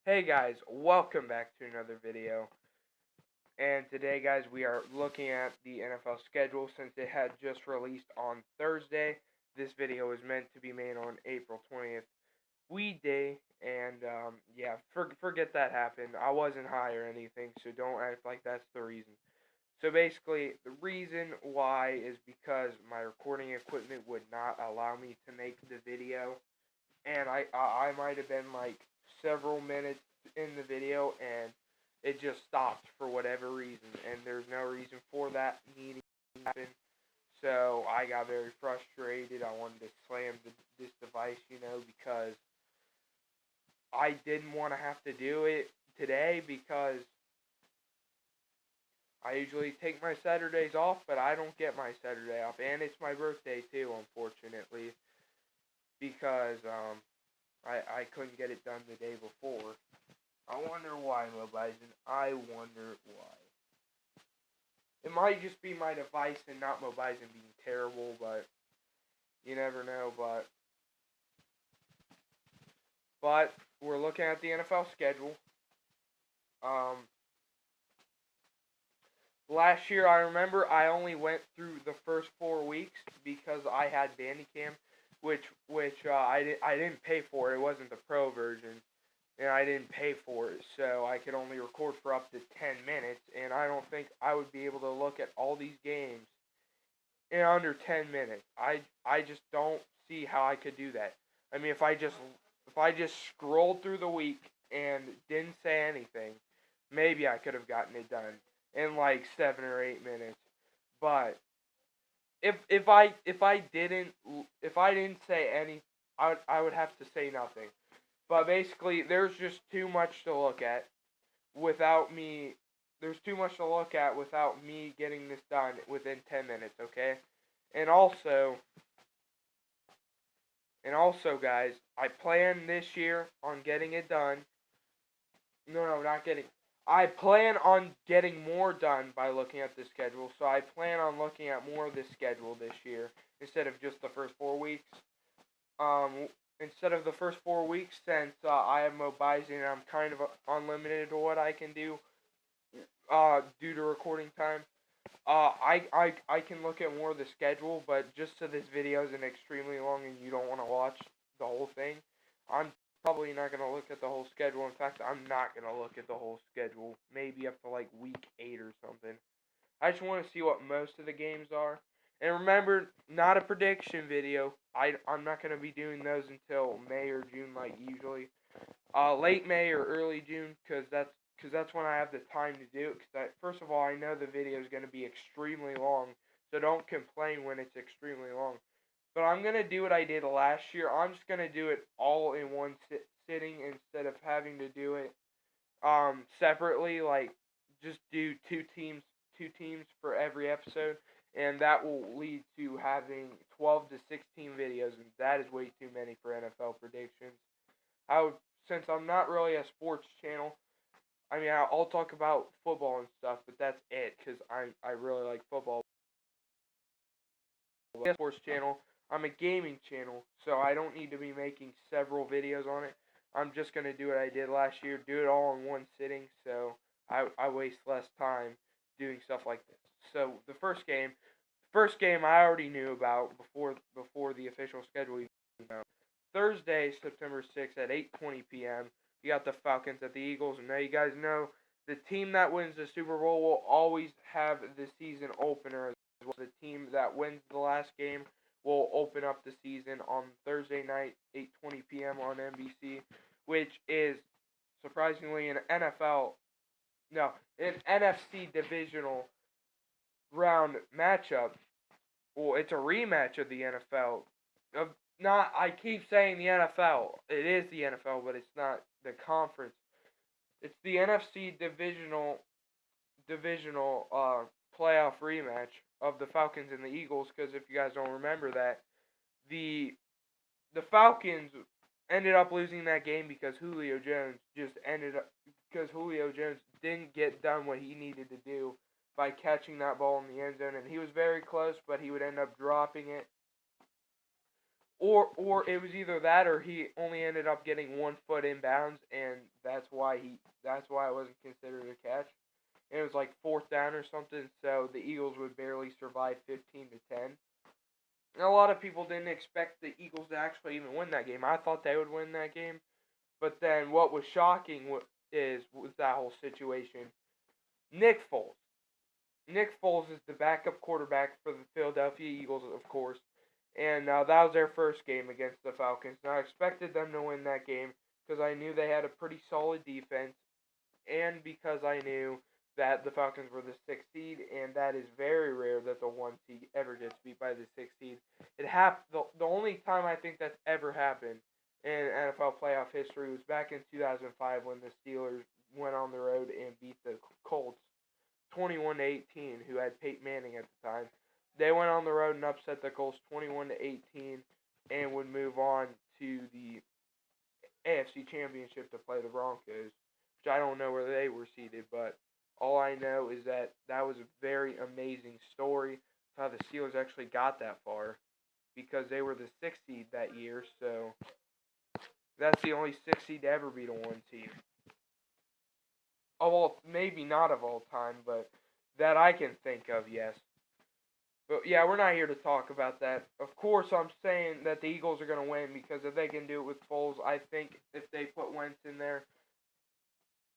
Hey guys, welcome back to another video. And today guys, we are looking at the NFL schedule since it had just released on Thursday. This video was meant to be made on April 20th, weekday, and yeah, forget that happened. I wasn't high or anything, so don't act like that's the reason. So basically, the reason why is because my recording equipment would not allow me to make the video, and I might have been like several minutes in the video and it just stopped for whatever reason, and there's no reason for that needing to happen. So I got very frustrated. I wanted to slam this device, because I didn't want to have to do it today because I usually take my Saturdays off, but I don't get my Saturday off, and it's my birthday too, unfortunately, because I couldn't get it done the day before. I wonder why, Mobizon. I wonder why. It might just be my device and not Mobizon being terrible, but you never know. But we're looking at the NFL schedule. Last year, I remember I only went through the first 4 weeks because I had Bandicam, which I didn't pay for. It wasn't the pro version, and I didn't pay for it, so I could only record for up to 10 minutes, and I don't think I would be able to look at all these games in under 10 minutes. I just don't see how I could do that. I mean, if I just scrolled through the week and didn't say anything, maybe I could have gotten it done in like 7 or 8 minutes. But if I didn't say any, I would have to say nothing. But basically, there's just too much to look at without me. There's too much to look at without me getting this done within 10 minutes, okay? And also, guys, I plan this year on getting it done. No, not getting. I plan on getting more done by looking at the schedule. So I plan on looking at more of the schedule this year instead of just the first 4 weeks. Instead of the first 4 weeks, since I have Mobizon and I'm kind of unlimited to what I can do due to recording time, I can look at more of the schedule, but just so this video isn't extremely long and you don't want to watch the whole thing, I'm probably not going to look at the whole schedule. In fact, I'm not going to look at the whole schedule, maybe up to like week 8 or something. I just want to see what most of the games are. And remember, not a prediction video. I'm not going to be doing those until May or June like usually. Late May or early June, because that's when I have the time to do it. Because first of all, I know the video is going to be extremely long, so don't complain when it's extremely long. But I'm going to do what I did last year. I'm just going to do it all in one sitting instead of having to do it separately. Like, just do two teams for every episode, and that will lead to having 12 to 16 videos, and that is way too many for NFL predictions. Since I'm not really a sports channel, I mean, I'll talk about football and stuff, but that's it, because I really like football. I'm a sports channel. I'm a gaming channel, so I don't need to be making several videos on it. I'm just going to do what I did last year, do it all in one sitting, so I waste less time doing stuff like this. So the first game I already knew about before the official schedule even came out. Thursday, September 6th at 8:20 p.m. You got the Falcons at the Eagles, and now you guys know the team that wins the Super Bowl will always have the season opener as well. The team that wins the last game will open up the season on Thursday night, 8:20 p.m. on NBC, which is surprisingly an NFC divisional round matchup. Well, it's a rematch of the NFL. I keep saying the NFL. It is the NFL, but it's not the conference. It's the NFC divisional playoff rematch of the Falcons and the Eagles. Because if you guys don't remember that, the Falcons ended up losing that game because Julio Jones didn't get done what he needed to do by catching that ball in the end zone, and he was very close, but he would end up dropping it. or it was either that or he only ended up getting 1 foot inbounds, and that's why it wasn't considered a catch. And it was like fourth down or something, so the Eagles would barely survive 15-10. And a lot of people didn't expect the Eagles to actually even win that game. I thought they would win that game, but then what was shocking was that whole situation. Nick Foles. Nick Foles is the backup quarterback for the Philadelphia Eagles, of course, and that was their first game against the Falcons. Now I expected them to win that game because I knew they had a pretty solid defense, and because I knew that the Falcons were the 6th seed, and that is very rare that the 1 seed ever gets beat by the 6th seed. The only time I think that's ever happened in NFL playoff history was back in 2005 when the Steelers went on the road and beat the Colts 21-18, who had Peyton Manning at the time. They went on the road and upset the Colts 21-18 and would move on to the AFC Championship to play the Broncos, which I don't know where they were seated, but all I know is that that was a very amazing story how the Steelers actually got that far because they were the 6th seed that year, so that's the only 6th seed to ever beat a 1 seed. Maybe not of all time, but that I can think of, yes. But yeah, we're not here to talk about that. Of course, I'm saying that the Eagles are going to win because if they can do it with Foles, I think if they put Wentz in there,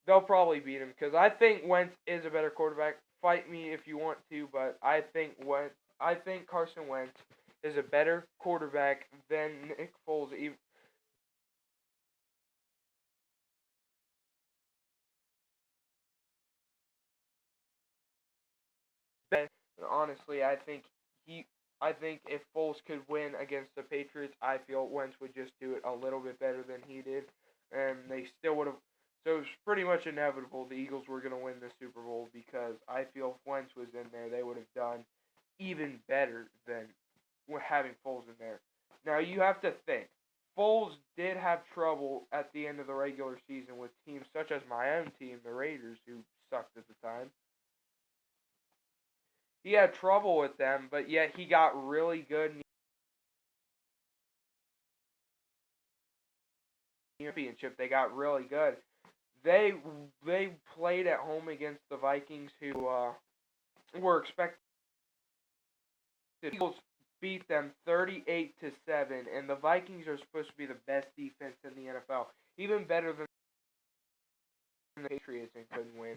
they'll probably beat him because I think Wentz is a better quarterback. Fight me if you want to, but I think Carson Wentz is a better quarterback than Nick Foles. Honestly, I think if Foles could win against the Patriots, I feel Wentz would just do it a little bit better than he did, and they still would have. So it was pretty much inevitable the Eagles were going to win the Super Bowl because I feel if Wentz was in there, they would have done even better than having Foles in there. Now you have to think. Foles did have trouble at the end of the regular season with teams such as my own team, the Raiders, who sucked at the time. He had trouble with them, but yet he got really good in the championship. They got really good. They played at home against the Vikings, who were expected. The Eagles beat them 38-7, and the Vikings are supposed to be the best defense in the NFL, even better than the Patriots, and couldn't win.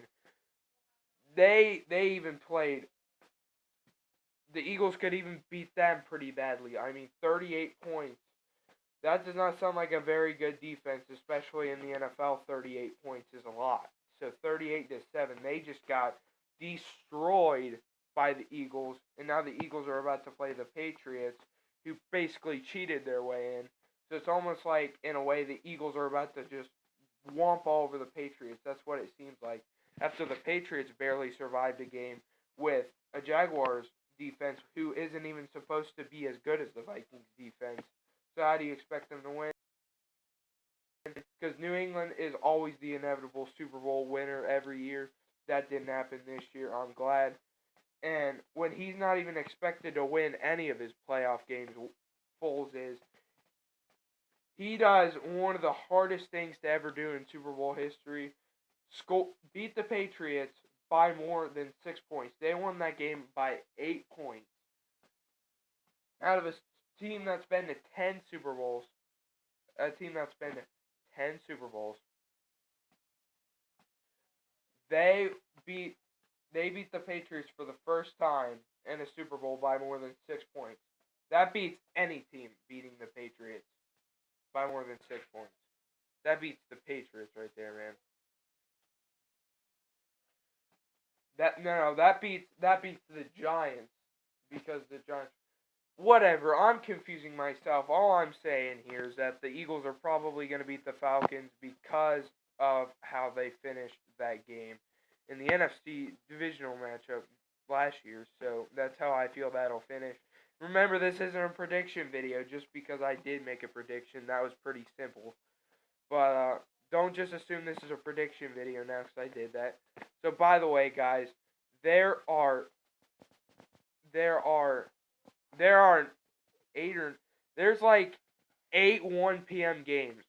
They even played. The Eagles could even beat them pretty badly. I mean, 38 points. That does not sound like a very good defense, especially in the NFL. 38 points is a lot. So 38-7, they just got destroyed by the Eagles, and now the Eagles are about to play the Patriots, who basically cheated their way in. So it's almost like, in a way, the Eagles are about to just womp all over the Patriots. That's what it seems like. After the Patriots barely survived a game with a Jaguars defense who isn't even supposed to be as good as the Vikings defense. So how do you expect them to win? Because New England is always the inevitable Super Bowl winner every year. That didn't happen this year. I'm glad. And when he's not even expected to win any of his playoff games, Foles is, he does one of the hardest things to ever do in Super Bowl history. Beat the Patriots by more than 6 points. They won that game by 8 points. Out of a team that's been to 10 Super Bowls, a team that's been to 10 Super Bowls, they beat the Patriots for the first time in a Super Bowl by more than 6 points. That beats any team beating the Patriots by more than 6 points. That beats the Patriots right there, man. That beats the Giants because the Giants. Whatever, I'm confusing myself. All I'm saying here is that the Eagles are probably going to beat the Falcons because of how they finished that game in the NFC divisional matchup last year. So that's how I feel that'll finish. Remember, this isn't a prediction video just because I did make a prediction. That was pretty simple. But don't just assume this is a prediction video now because I did that. So by the way, guys, there are 8 or There's like 8 1 p.m. games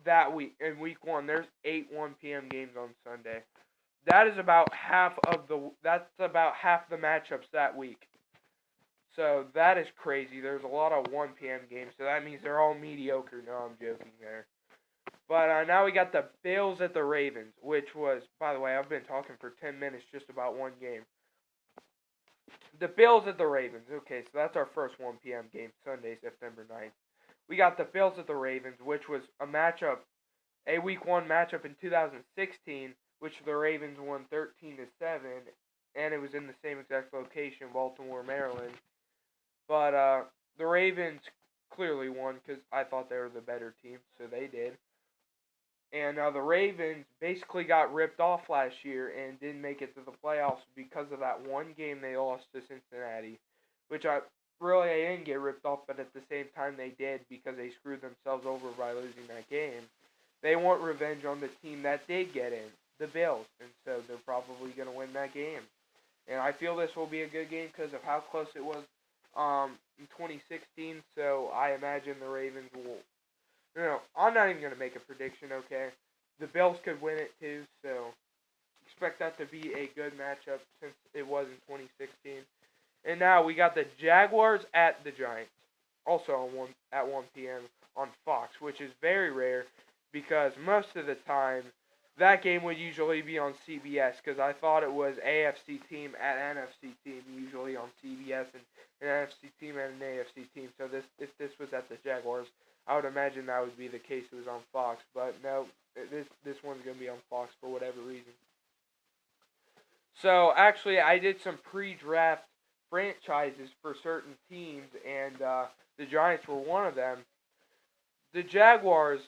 that week. In week 1, there's 8 1 p.m. games on Sunday. That is about half of the. That's about half the matchups that week. So that is crazy. There's a lot of 1 p.m. games, so that means they're all mediocre. No, I'm joking there. But now we got the Bills at the Ravens, which was, by the way, I've been talking for 10 minutes just about one game. The Bills at the Ravens. Okay, so that's our first 1 p.m. game, Sunday, September 9th. We got the Bills at the Ravens, which was a Week 1 matchup in 2016, which the Ravens won 13-7, and it was in the same exact location, Baltimore, Maryland. But the Ravens clearly won because I thought they were the better team, so they did. And the Ravens basically got ripped off last year and didn't make it to the playoffs because of that one game they lost to Cincinnati, which I didn't get ripped off, but at the same time they did because they screwed themselves over by losing that game. They want revenge on the team that did get in, the Bills, and so they're probably going to win that game. And I feel this will be a good game because of how close it was in 2016, so I imagine the Ravens will. No, I'm not even going to make a prediction, okay? The Bills could win it too, so expect that to be a good matchup since it was in 2016. And now we got the Jaguars at the Giants, also at 1 p.m. on Fox, which is very rare because most of the time that game would usually be on CBS because I thought it was AFC team at NFC team usually on CBS and an NFC team and an AFC team. So if this was at the Jaguars, I would imagine that would be the case. It was on Fox, but no, this one's gonna be on Fox for whatever reason. So actually, I did some pre-draft franchises for certain teams, and the Giants were one of them. The Jaguars,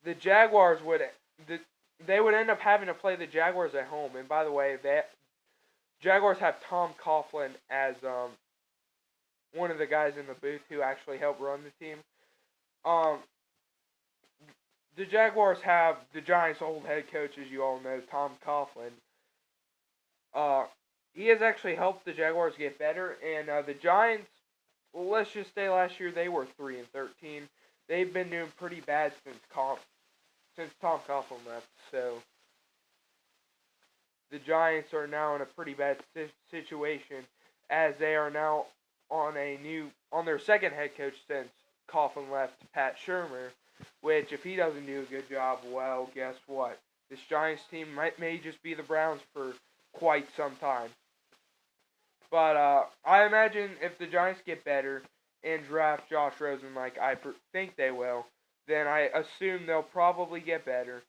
they would end up having to play the Jaguars at home. And by the way, Jaguars have Tom Coughlin as one of the guys in the booth who actually helped run the team. Um, the Jaguars have the Giants' old head coach, as you all know, Tom Coughlin. He has actually helped the Jaguars get better, and the Giants. Well, let's just say last year they were 3-13. They've been doing pretty bad since Tom Coughlin left. So the Giants are now in a pretty bad situation, as they are now on their second head coach since Coughlin left, Pat Shurmur. Which, if he doesn't do a good job, well, guess what? This Giants team may just be the Browns for quite some time. But I imagine if the Giants get better and draft Josh Rosen like I think they will, then I assume they'll probably get better.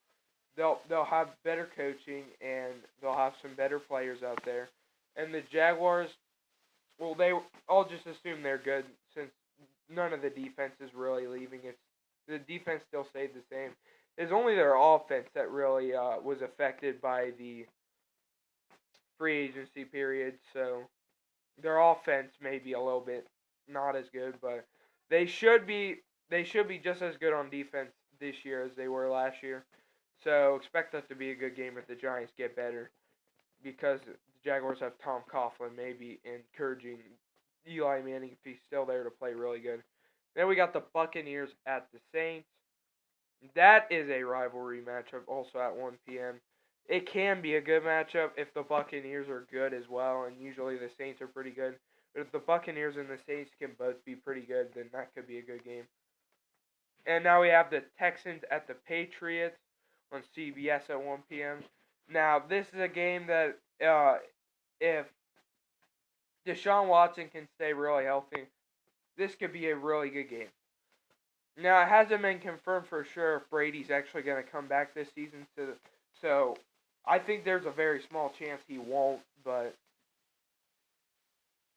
They'll have better coaching and they'll have some better players out there. And the Jaguars, well, I'll just assume they're good since none of the defense is really leaving. The defense still stayed the same. It's only their offense that really was affected by the free agency period. So their offense may be a little bit not as good, but they should be just as good on defense this year as they were last year. So expect that to be a good game if the Giants get better, because the Jaguars have Tom Coughlin maybe encouraging Eli Manning if he's still there to play really good. Then we got the Buccaneers at the Saints. That is a rivalry matchup also at 1 p.m. It can be a good matchup if the Buccaneers are good as well, and usually the Saints are pretty good. But if the Buccaneers and the Saints can both be pretty good, then that could be a good game. And now we have the Texans at the Patriots on CBS at 1 p.m. Now, this is a game that if Deshaun Watson can stay really healthy, this could be a really good game. Now, it hasn't been confirmed for sure if Brady's actually going to come back this season, so I think there's a very small chance he won't, but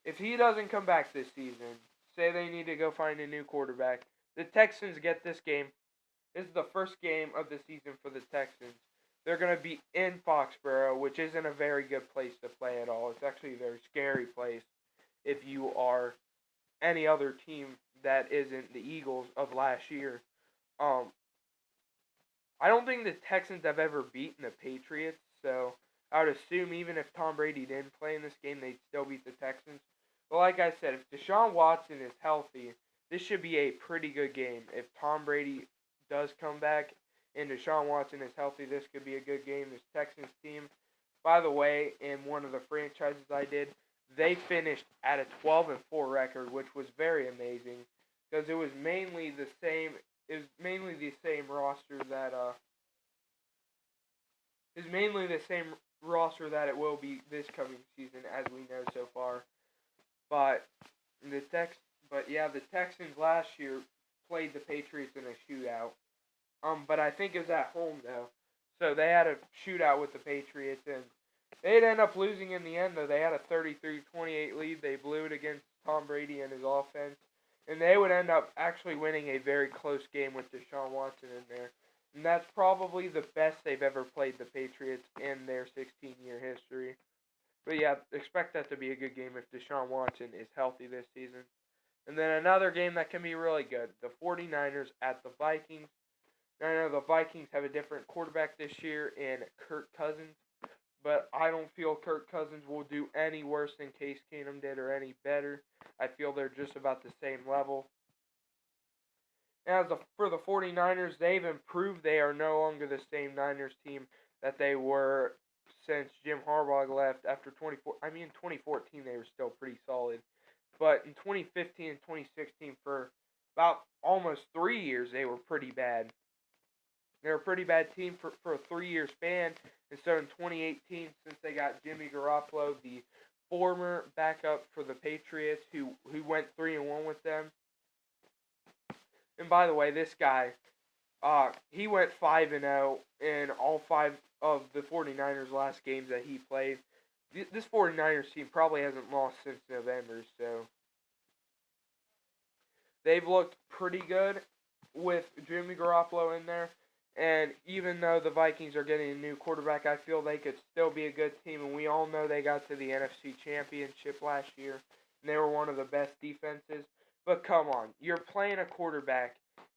if he doesn't come back this season, say they need to go find a new quarterback, the Texans get this game. This is the first game of the season for the Texans. They're going to be in Foxborough, which isn't a very good place to play at all. It's actually a very scary place if you are any other team that isn't the Eagles of last year. I don't think the Texans have ever beaten the Patriots, so I would assume even if Tom Brady didn't play in this game, they'd still beat the Texans. But like I said, if Deshaun Watson is healthy, this should be a pretty good game. If Tom Brady does come back and Deshaun Watson is healthy, this could be a good game. This Texans team, by the way, in one of the franchises I did, they finished at a 12-4 record, which was very amazing because it was mainly the same. It was mainly the same roster that it will be this coming season, as we know so far. But the the Texans last year played the Patriots in a shootout. But I think it was at home though, so they had a shootout with the Patriots, and they'd end up losing in the end. Though they had a 33-28 lead, they blew it against Tom Brady and his offense, and they would end up actually winning a very close game with Deshaun Watson in there. And that's probably the best they've ever played the Patriots in their 16-year history. But yeah, expect that to be a good game if Deshaun Watson is healthy this season. And then another game that can be really good, the 49ers at the Vikings. Now, I know the Vikings have a different quarterback this year in Kirk Cousins, but I don't feel Kirk Cousins will do any worse than Case Keenum did or any better. I feel they're just about the same level. For the 49ers, they've improved. They are no longer the same Niners team that they were since Jim Harbaugh left after 2014 they were still pretty solid. But in 2015 and 2016 for about almost 3 years they were pretty bad. They were a pretty bad team for a 3-year span. And so in 2018, since they got Jimmy Garoppolo, the former backup for the Patriots, who went 3-1 with them. And by the way, this guy, he went 5-0 in all 5 of the 49ers' last games that he played. This 49ers team probably hasn't lost since November, so they've looked pretty good with Jimmy Garoppolo in there. And even though the Vikings are getting a new quarterback, I feel they could still be a good team. And we all know they got to the NFC Championship last year, and they were one of the best defenses. But come on, you're playing a quarterback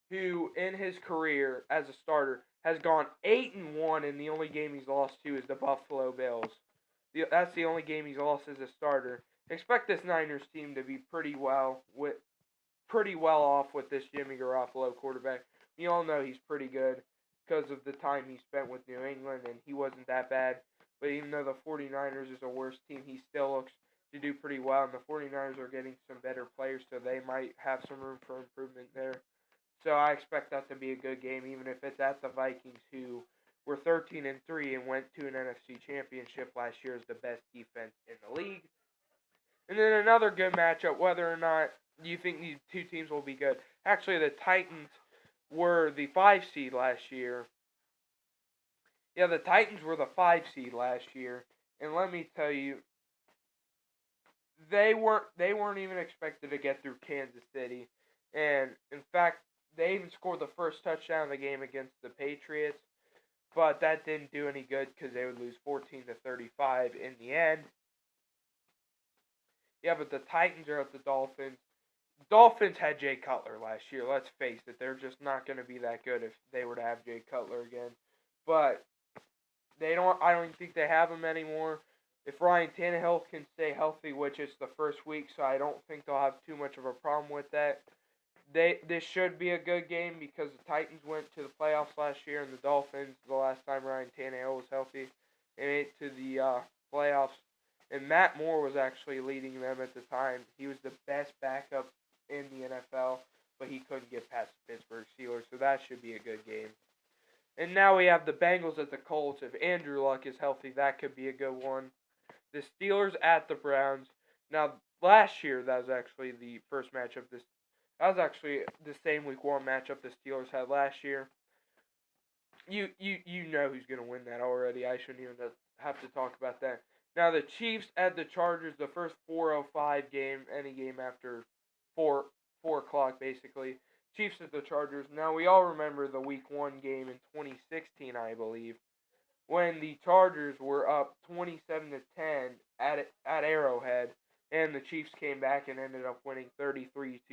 who, in his career as a starter, has gone 8-1, and the only game he's lost to is the Buffalo Bills. That's the only game he's lost as a starter. Expect this Niners team to be pretty well off with this Jimmy Garoppolo quarterback. We all know he's pretty good because of the time he spent with New England, and he wasn't that bad. But even though the 49ers is a worse team, he still looks to do pretty well, and the 49ers are getting some better players, so they might have some room for improvement there. So I expect that to be a good game, even if it's at the Vikings, who were 13-3 and went to an NFC Championship last year as the best defense in the league. And then another good matchup, whether or not you think these two teams will be good. Actually, the Titans were the 5 seed last year. Yeah, the Titans were the 5 seed last year, and let me tell you, they weren't even expected to get through Kansas City, and in fact, they even scored the first touchdown of the game against the Patriots, but that didn't do any good because they would lose 14-35 in the end. Yeah, but the Titans are at the Dolphins. Dolphins had Jay Cutler last year. Let's face it, they're just not going to be that good if they were to have Jay Cutler again. But they don't. I don't even think they have him anymore. If Ryan Tannehill can stay healthy, which is the first week, so I don't think they'll have too much of a problem with that. This should be a good game because the Titans went to the playoffs last year, and the Dolphins, the last time Ryan Tannehill was healthy, they made it to the playoffs. And Matt Moore was actually leading them at the time. He was the best backup in the NFL, but he couldn't get past the Pittsburgh Steelers, so that should be a good game. And now we have the Bengals at the Colts. If Andrew Luck is healthy, that could be a good one. The Steelers at the Browns. Now, last year, that was actually the first matchup. That was actually the same Week 1 matchup the Steelers had last year. You know who's going to win that already. I shouldn't even have to talk about that. Now, the Chiefs at the Chargers, the first 4:05 game, any game after 4 o'clock, basically. Chiefs at the Chargers. Now, we all remember the Week 1 game in 2016, I believe, when the Chargers were up 27-10 at Arrowhead, and the Chiefs came back and ended up winning 33-27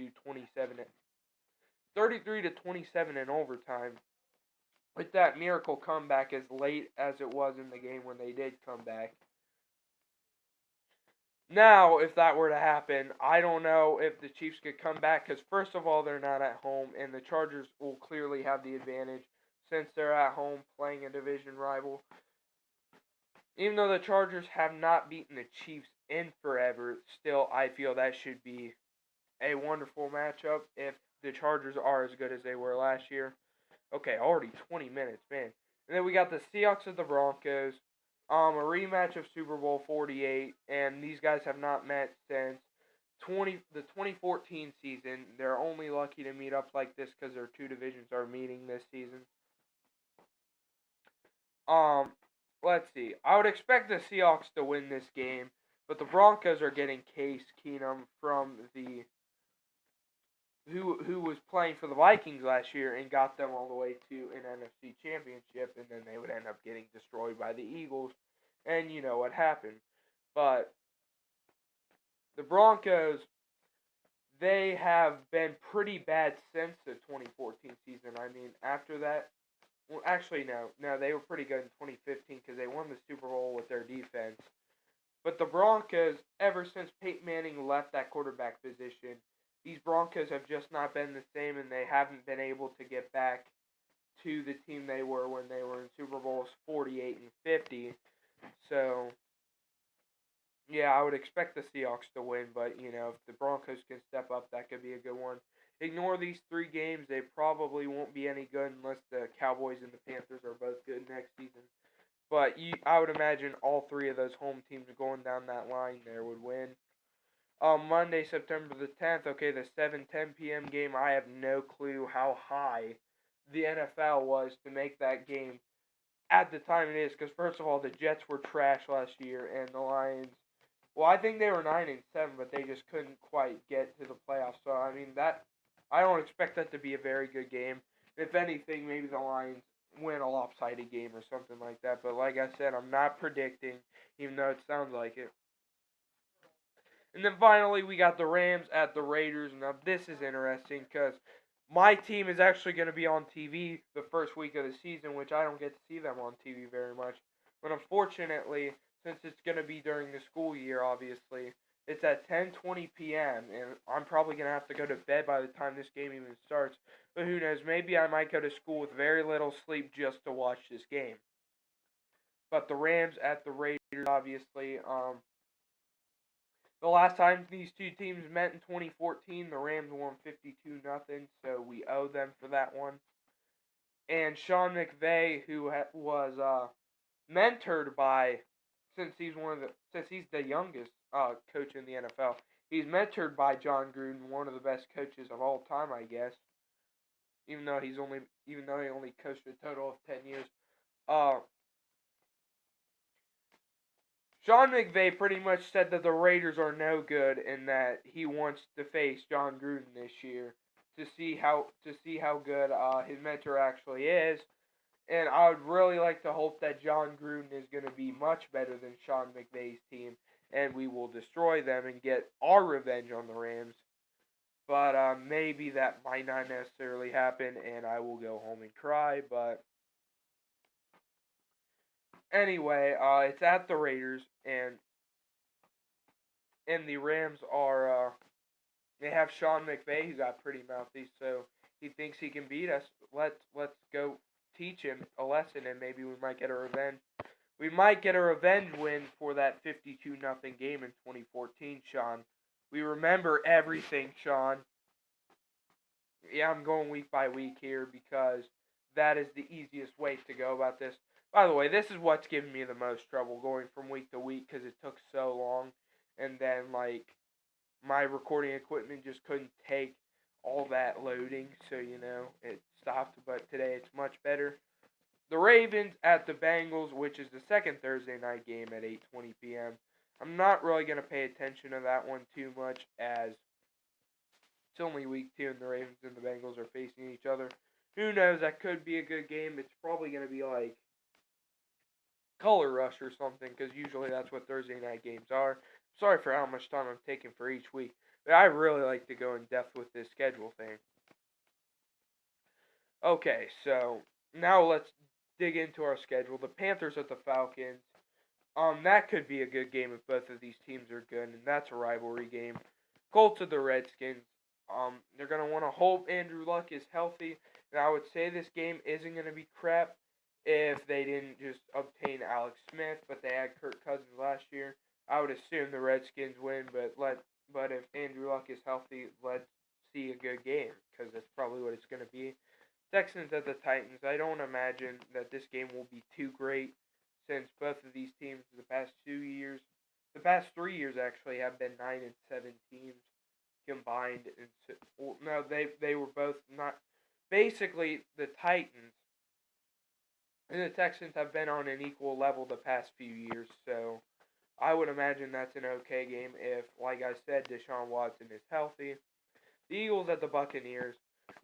in overtime. With that miracle comeback as late as it was in the game when they did come back. Now, if that were to happen, I don't know if the Chiefs could come back because, first of all, they're not at home, and the Chargers will clearly have the advantage since they're at home playing a division rival. Even though the Chargers have not beaten the Chiefs in forever, still, I feel that should be a wonderful matchup if the Chargers are as good as they were last year. Okay, already 20 minutes, man. And then we got the Seahawks at the Broncos. A rematch of Super Bowl 48, and these guys have not met since the 2014 season. They're only lucky to meet up like this because their two divisions are meeting this season. Um, let's see. I would expect the Seahawks to win this game, but the Broncos are getting Case Keenum from the who was playing for the Vikings last year and got them all the way to an NFC championship, and then they would end up getting destroyed by the Eagles, and you know what happened. But the Broncos, they have been pretty bad since the 2014 season. I mean, after that, well, actually, no, they were pretty good in 2015 because they won the Super Bowl with their defense. But the Broncos, ever since Peyton Manning left that quarterback position, these Broncos have just not been the same, and they haven't been able to get back to the team they were when they were in Super Bowls 48 and 50. So, yeah, I would expect the Seahawks to win, but, you know, if the Broncos can step up, that could be a good one. Ignore these three games. They probably won't be any good unless the Cowboys and the Panthers are both good next season. But I would imagine all three of those home teams going down that line there would win. Monday, September the 10th, okay, the 7:10 p.m. game, I have no clue how high the NFL was to make that game at the time it is, because first of all, the Jets were trash last year, and the Lions, well, I think they were 9-7, but they just couldn't quite get to the playoffs. So I mean I don't expect that to be a very good game. If anything, maybe the Lions win a lopsided game or something like that. But like I said, I'm not predicting, even though it sounds like it. And then finally, we got the Rams at the Raiders. Now, this is interesting because my team is actually going to be on TV the first week of the season, which I don't get to see them on TV very much. But unfortunately, since it's going to be during the school year, obviously, it's at 10:20 p.m. and I'm probably going to have to go to bed by the time this game even starts. But who knows? Maybe I might go to school with very little sleep just to watch this game. But the Rams at the Raiders, obviously, the last time these two teams met in 2014, the Rams won 52-0, so we owe them for that one. And Sean McVay, who was mentored by, since he's the youngest coach in the NFL, he's mentored by John Gruden, one of the best coaches of all time, I guess. Even though he only coached a total of 10 years. Sean McVay pretty much said that the Raiders are no good and that he wants to face John Gruden this year to see how good his mentor actually is. And I would really like to hope that John Gruden is going to be much better than Sean McVay's team, and we will destroy them and get our revenge on the Rams. But maybe that might not necessarily happen, and I will go home and cry. But anyway, it's at the Raiders, and the Rams are they have Sean McVay who got pretty mouthy, so he thinks he can beat us. Let's go teach him a lesson, and maybe we might get a revenge. We might get a revenge win for that 52-0 game in 2014, Sean. We remember everything, Sean. Yeah, I'm going week by week here because that is the easiest way to go about this. By the way, this is what's giving me the most trouble going from week to week because it took so long, and then like my recording equipment just couldn't take all that loading, so it stopped. But today it's much better. The Ravens at the Bengals, which is the second Thursday night game at 8:20 p.m. I'm not really gonna pay attention to that one too much as it's only week 2 and the Ravens and the Bengals are facing each other. Who knows? That could be a good game. It's probably gonna be like Color Rush or something because usually that's what Thursday night games are. Sorry for how much time I'm taking for each week, but I really like to go in depth with this schedule thing. Okay, so now let's dig into our schedule. The Panthers at the Falcons. That could be a good game if both of these teams are good, and that's a rivalry game. Colts of the Redskins. They're gonna want to hope Andrew Luck is healthy, and I would say this game isn't gonna be crap if they didn't just obtain Alex Smith, but they had Kirk Cousins last year. I would assume the Redskins win, but if Andrew Luck is healthy, let's see a good game because that's probably what it's gonna be. Texans at the Titans. I don't imagine that this game will be too great since both of these teams the past 3 years actually have been 9-7 teams combined. And no, they were both not. Basically, the Titans and the Texans have been on an equal level the past few years. So I would imagine that's an okay game if, like I said, Deshaun Watson is healthy. The Eagles at the Buccaneers.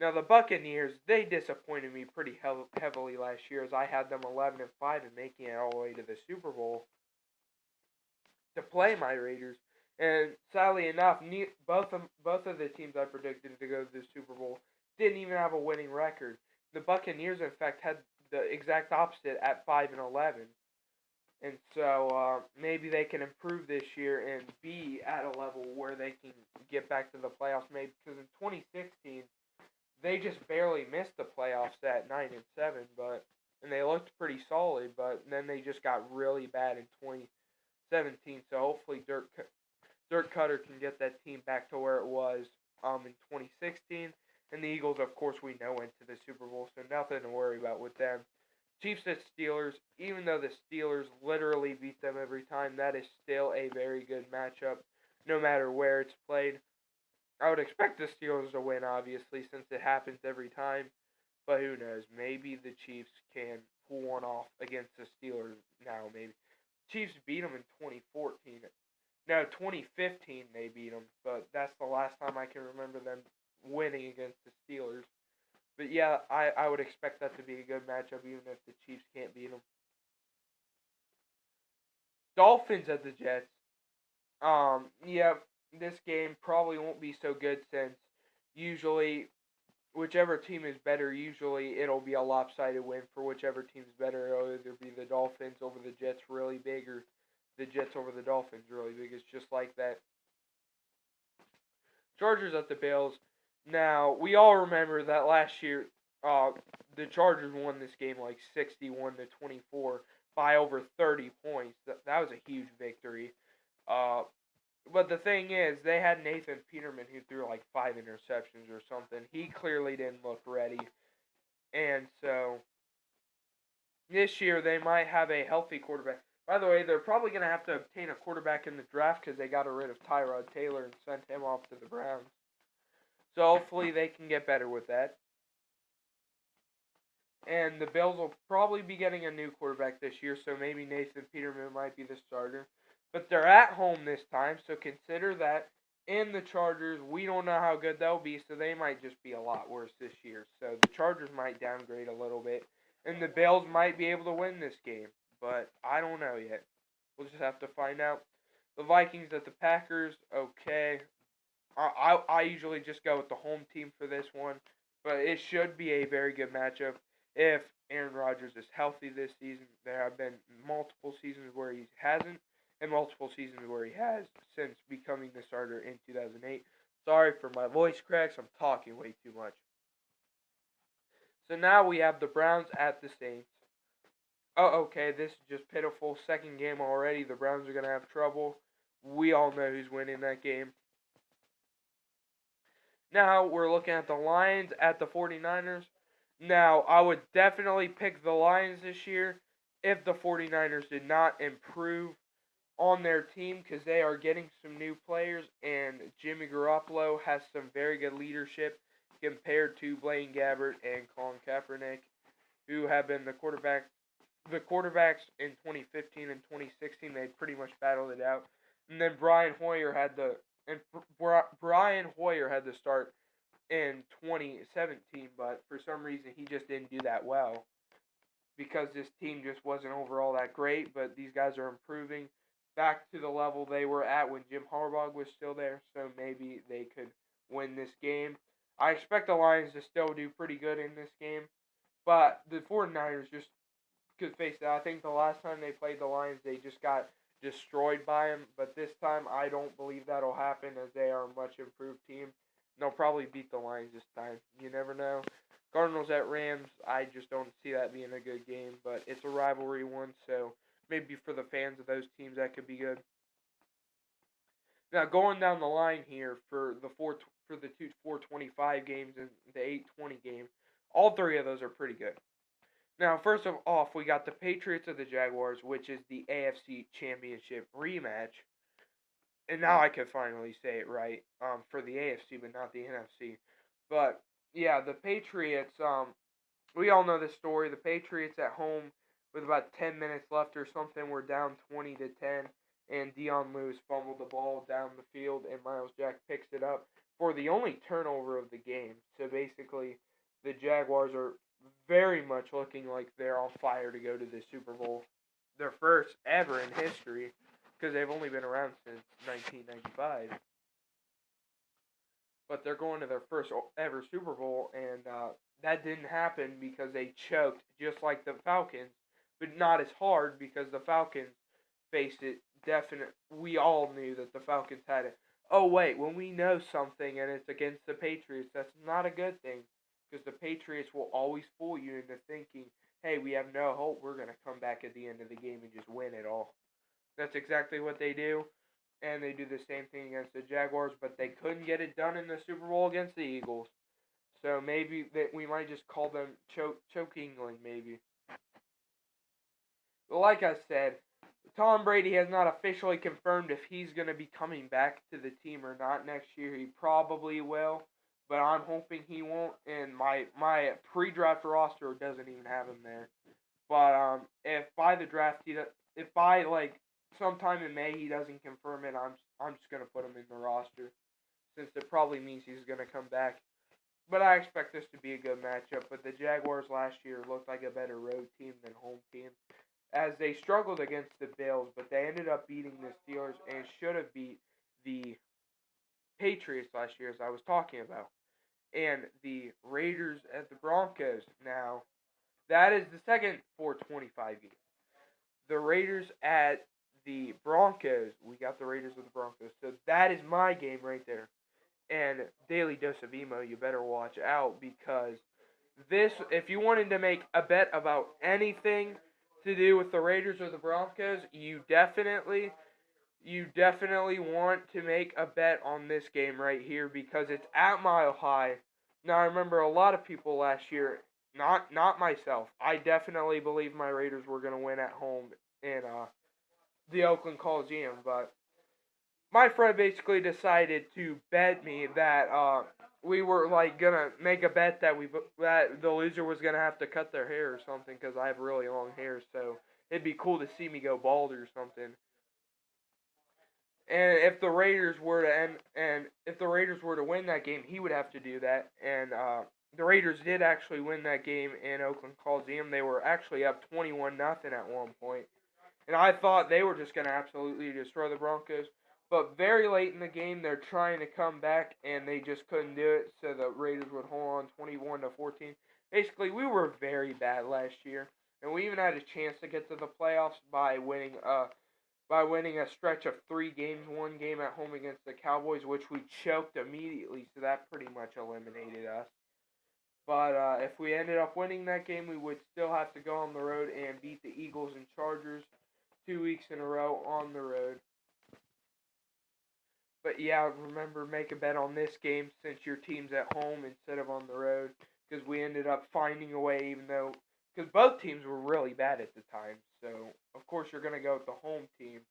Now the Buccaneers, they disappointed me pretty heavily last year, as I had them 11-5 and making it all the way to the Super Bowl to play my Raiders. And sadly enough, both of the teams I predicted to go to the Super Bowl didn't even have a winning record. The Buccaneers, in fact, had the exact opposite at 5-11. And so maybe they can improve this year and be at a level where they can get back to the playoffs. Maybe because in 2016 they just barely missed the playoffs at 9-7, and they looked pretty solid. But then they just got really bad in 2017. So hopefully Dirk Cutter can get that team back to where it was in 2016. And the Eagles, of course, we know went to the Super Bowl, so nothing to worry about with them. Chiefs at Steelers, even though the Steelers literally beat them every time, that is still a very good matchup, no matter where it's played. I would expect the Steelers to win, obviously, since it happens every time. But who knows? Maybe the Chiefs can pull one off against the Steelers now, maybe. Chiefs beat them in 2014. No, 2015 they beat them, but that's the last time I can remember them winning against the Steelers. But yeah, I would expect that to be a good matchup, even if the Chiefs can't beat them. Dolphins at the Jets. Yeah, this game probably won't be so good since usually whichever team is better, usually it'll be a lopsided win for whichever team's better. It'll either be the Dolphins over the Jets really big or the Jets over the Dolphins really big. It's just like that. Chargers at the Bills. Now, we all remember that last year the Chargers won this game like 61-24 by over 30 points. That was a huge victory. Uh, but the thing is, they had Nathan Peterman who threw like 5 interceptions or something. He clearly didn't look ready. And so this year they might have a healthy quarterback. By the way, they're probably going to have to obtain a quarterback in the draft because they got rid of Tyrod Taylor and sent him off to the Browns. So hopefully they can get better with that. And the Bills will probably be getting a new quarterback this year, so maybe Nathan Peterman might be the starter. But they're at home this time, so consider that. And the Chargers, we don't know how good they'll be, so they might just be a lot worse this year. So the Chargers might downgrade a little bit, and the Bills might be able to win this game. But I don't know yet. We'll just have to find out. The Vikings at the Packers, okay. I usually just go with the home team for this one, but it should be a very good matchup if Aaron Rodgers is healthy this season. There have been multiple seasons where he hasn't, and multiple seasons where he has since becoming the starter in 2008. Sorry for my voice cracks, I'm talking way too much. So now we have the Browns at the Saints. Oh, okay, this is just pitiful. Second game already. The Browns are going to have trouble. We all know who's winning that game. Now we're looking at the Lions at the 49ers. Now, I would definitely pick the Lions this year if the 49ers did not improve on their team because they are getting some new players and Jimmy Garoppolo has some very good leadership compared to Blaine Gabbert and Colin Kaepernick, who have been the quarterbacks in 2015 and 2016. They pretty much battled it out. And then Brian Hoyer had to start in 2017, but for some reason he just didn't do that well because this team just wasn't overall that great. But these guys are improving back to the level they were at when Jim Harbaugh was still there, so maybe they could win this game. I expect the Lions to still do pretty good in this game, but the 49ers just Because face it, I think the last time they played the Lions, they just got destroyed by them. But this time, I don't believe that'll happen, as they are a much improved team. They'll probably beat the Lions this time. You never know. Cardinals at Rams, I just don't see that being a good game. But it's a rivalry one, so maybe for the fans of those teams, that could be good. Now going down the line here for the two 425 games and the 820 game, all three of those are pretty good. Now, first of off, we got the Patriots of the Jaguars, which is the AFC Championship rematch. And now I can finally say it right, for the AFC, but not the NFC. But yeah, the Patriots. We all know this story. The Patriots at home with about 10 minutes left or something were down 20-10, and Dion Lewis fumbled the ball down the field, and Miles Jack picks it up for the only turnover of the game. So basically, the Jaguars are very much looking like they're on fire to go to the Super Bowl, their first ever in history, because they've only been around since 1995. But they're going to their first ever Super Bowl, and that didn't happen because they choked just like the Falcons, but not as hard because the Falcons faced it definite. We all knew that the Falcons had it. Oh wait, when we know something and it's against the Patriots, that's not a good thing because the Patriots will always fool you into thinking, "Hey, we have no hope. We're gonna come back at the end of the game and just win it all." That's exactly what they do, and they do the same thing against the Jaguars, but they couldn't get it done in the Super Bowl against the Eagles. So maybe that we might just call them choke England, maybe. But like I said, Tom Brady has not officially confirmed if he's going to be coming back to the team or not next year. He probably will, but I'm hoping he won't. And my pre-draft roster doesn't even have him there. But if by the draft if by like sometime in May he doesn't confirm it, I'm just gonna put him in the roster since it probably means he's gonna come back. But I expect this to be a good matchup. But the Jaguars last year looked like a better road team than home team, as they struggled against the Bills, but they ended up beating the Steelers and should have beat the Patriots last year, as I was talking about. And the Raiders at the Broncos. Now, that is the second 425 game. The Raiders at the Broncos. We got the Raiders with the Broncos. So that is my game right there. And Daily Dose of Emo, you better watch out because this, if you wanted to make a bet about anything to do with the Raiders or the Broncos, you definitely want to make a bet on this game right here because it's at Mile High. Now I remember a lot of people last year, not myself. I definitely believe my Raiders were gonna win at home in the Oakland Coliseum, but my friend basically decided to bet me that we were like gonna make a bet that that the loser was gonna have to cut their hair or something because I have really long hair, so it'd be cool to see me go bald or something. And if the Raiders were to if the Raiders were to win that game, he would have to do that. And the Raiders did actually win that game in Oakland Coliseum. They were actually up 21-0 at one point. And I thought they were just going to absolutely destroy the Broncos. But very late in the game, they're trying to come back, and they just couldn't do it. So the Raiders would hold on 21-14. Basically, we were very bad last year, and we even had a chance to get to the playoffs by winning a stretch of 3 games, 1 game at home against the Cowboys, which we choked immediately. So that pretty much eliminated us. But if we ended up winning that game, we would still have to go on the road and beat the Eagles and Chargers 2 weeks in a row on the road. But yeah, remember, make a bet on this game since your team's at home instead of on the road. Because we ended up finding a way, even though, because both teams were really bad at the time. So, of course, you're going to go with the home team.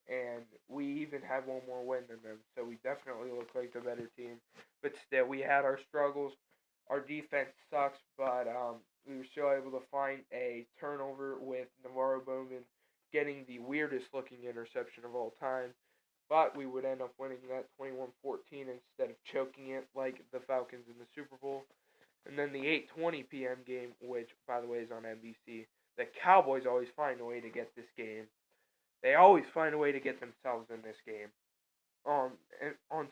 And we even had one more win than them. So we definitely look like the better team. But still, we had our struggles. Our defense sucks, but we were still able to find a turnover with Navarro Bowman getting the weirdest looking interception of all time. But we would end up winning that 21-14 instead of choking it like the Falcons in the Super Bowl. And then the 8:20 p.m. game, which, by the way, is on NBC. The Cowboys always find a way to get this game. They always find a way to get themselves in this game on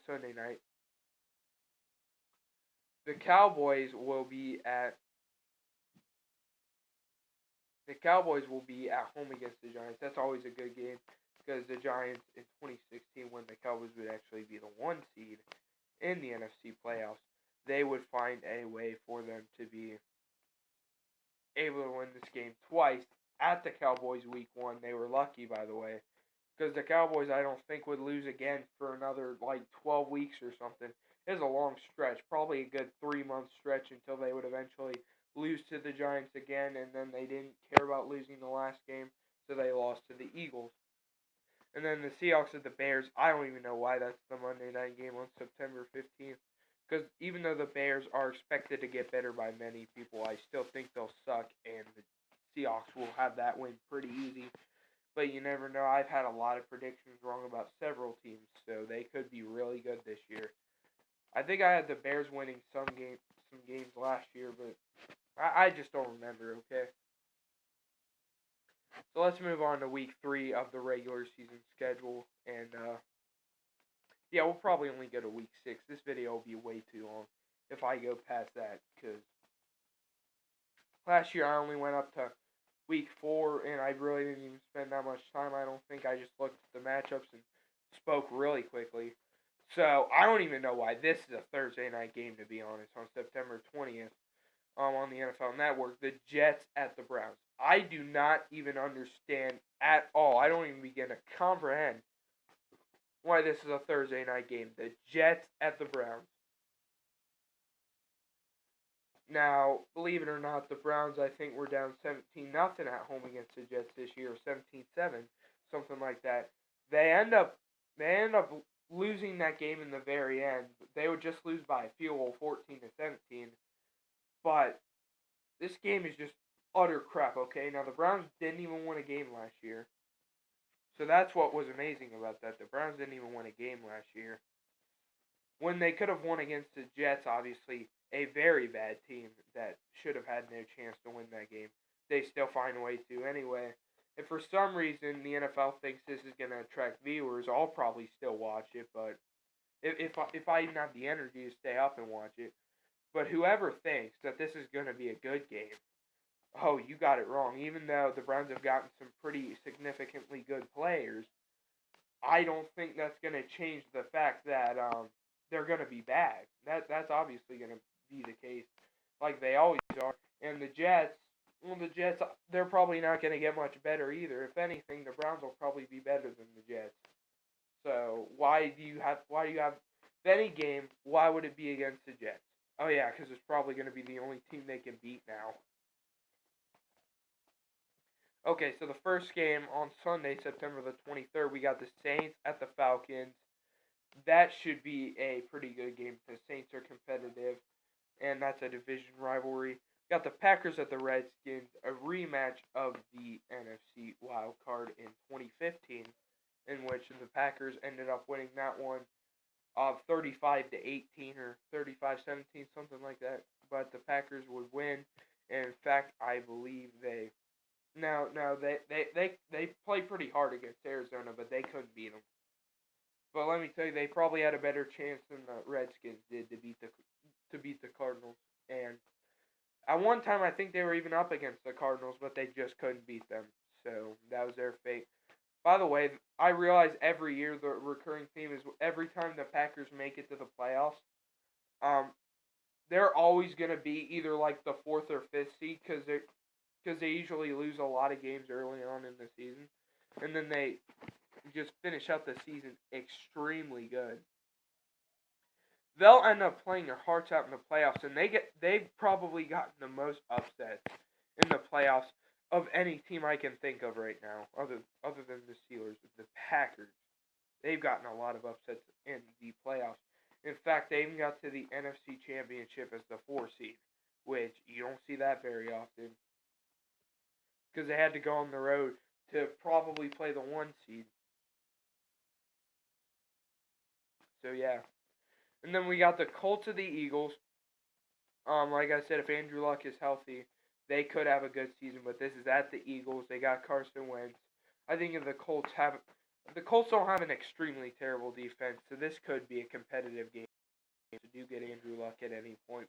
Sunday night. The Cowboys will be at The Cowboys will be at home against the Giants. That's always a good game because the Giants in 2016, when the Cowboys would actually be the 1 seed in the NFC playoffs, they would find a way for them to be able to win this game twice at the Cowboys week 1. They were lucky, by the way, because the Cowboys, I don't think, would lose again for another, 12 weeks or something. It was a long stretch, probably a good 3-month stretch until they would eventually lose to the Giants again, and then they didn't care about losing the last game, so they lost to the Eagles. And then the Seahawks at the Bears, I don't even know why that's the Monday night game on September 15th. Because even though the Bears are expected to get better by many people, I still think they'll suck, and the Seahawks will have that win pretty easy. But you never know. I've had a lot of predictions wrong about several teams, so they could be really good this year. I think I had the Bears winning some games last year, but I just don't remember, okay? So let's move on to week 3 of the regular season schedule, and yeah, we'll probably only go to week 6. This video will be way too long if I go past that, because last year I only went up to week 4, and I really didn't even spend that much time. I don't think. I just looked at the matchups and spoke really quickly. So I don't even know why this is a Thursday night game, to be honest, on September 20th on the NFL Network. The Jets at the Browns. I do not even understand at all. I don't even begin to comprehend why this is a Thursday night game. The Jets at the Browns. Now, believe it or not, the Browns, I think, were down 17-0 at home against the Jets this year, 17-7, something like that. They end up losing that game in the very end. They would just lose by a field goal, 14-17. But this game is just utter crap, okay? Now, the Browns didn't even win a game last year. So that's what was amazing about that. The Browns didn't even win a game last year. When they could have won against the Jets, obviously, a very bad team that should have had no chance to win that game. They still find a way to anyway. If for some reason the NFL thinks this is going to attract viewers, I'll probably still watch it, but if I even have the energy to stay up and watch it. But whoever thinks that this is going to be a good game, oh, you got it wrong. Even though the Browns have gotten some pretty significantly good players, I don't think that's going to change the fact that they're going to be bad. That's obviously going to be the case, like they always are. And the Jets, they're probably not going to get much better either. If anything, the Browns will probably be better than the Jets. So why do you have any game? Why would it be against the Jets? Oh yeah, because it's probably going to be the only team they can beat now. Okay, so the first game on Sunday, September the 23rd, we got the Saints at the Falcons. That should be a pretty good game. The Saints are competitive, and that's a division rivalry. Got the Packers at the Redskins, a rematch of the NFC wild card in 2015, in which the Packers ended up winning that one 35-18 or 35-17, something like that. But the Packers would win, and in fact, I believe they play pretty hard against Arizona, but they couldn't beat them. But let me tell you, they probably had a better chance than the Redskins did to beat the Cardinals. And at one time, I think they were even up against the Cardinals, but they just couldn't beat them. So that was their fate. By the way, I realize every year the recurring theme is every time the Packers make it to the playoffs, they're always going to be either like the 4th or 5th seed because they usually lose a lot of games early on in the season, and then they just finish out the season extremely good. They'll end up playing their hearts out in the playoffs, and they've probably gotten the most upsets in the playoffs of any team I can think of right now, other than the Steelers. The Packers, they've gotten a lot of upsets in the playoffs. In fact, they even got to the NFC Championship as the 4 seed, which you don't see that very often, because they had to go on the road to probably play the 1 seed. So yeah. And then we got the Colts of the Eagles. Like I said, if Andrew Luck is healthy, they could have a good season, but this is at the Eagles. They got Carson Wentz. I think if the Colts don't have an extremely terrible defense, so this could be a competitive game. So do get Andrew Luck at any point.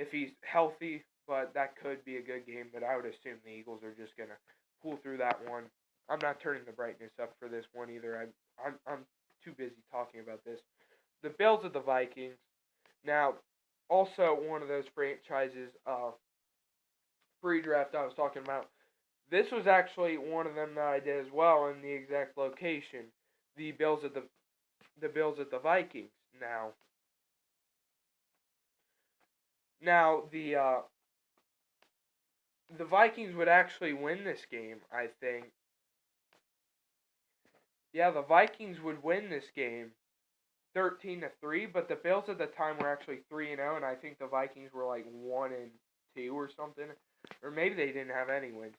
If he's healthy, but that could be a good game. But I would assume the Eagles are just gonna pull through that one. I'm not turning the brightness up for this one either. I'm too busy talking about this. The Bills at the Vikings. Now, also one of those franchises pre-draft I was talking about. This was actually one of them that I did as well in the exact location. The Bills at the Vikings. Now the Vikings would actually win this game, I think. Yeah, the Vikings would win this game 13-3, but the Bills at the time were actually 3-0, and I think the Vikings were like 1-2 or something, or maybe they didn't have any wins.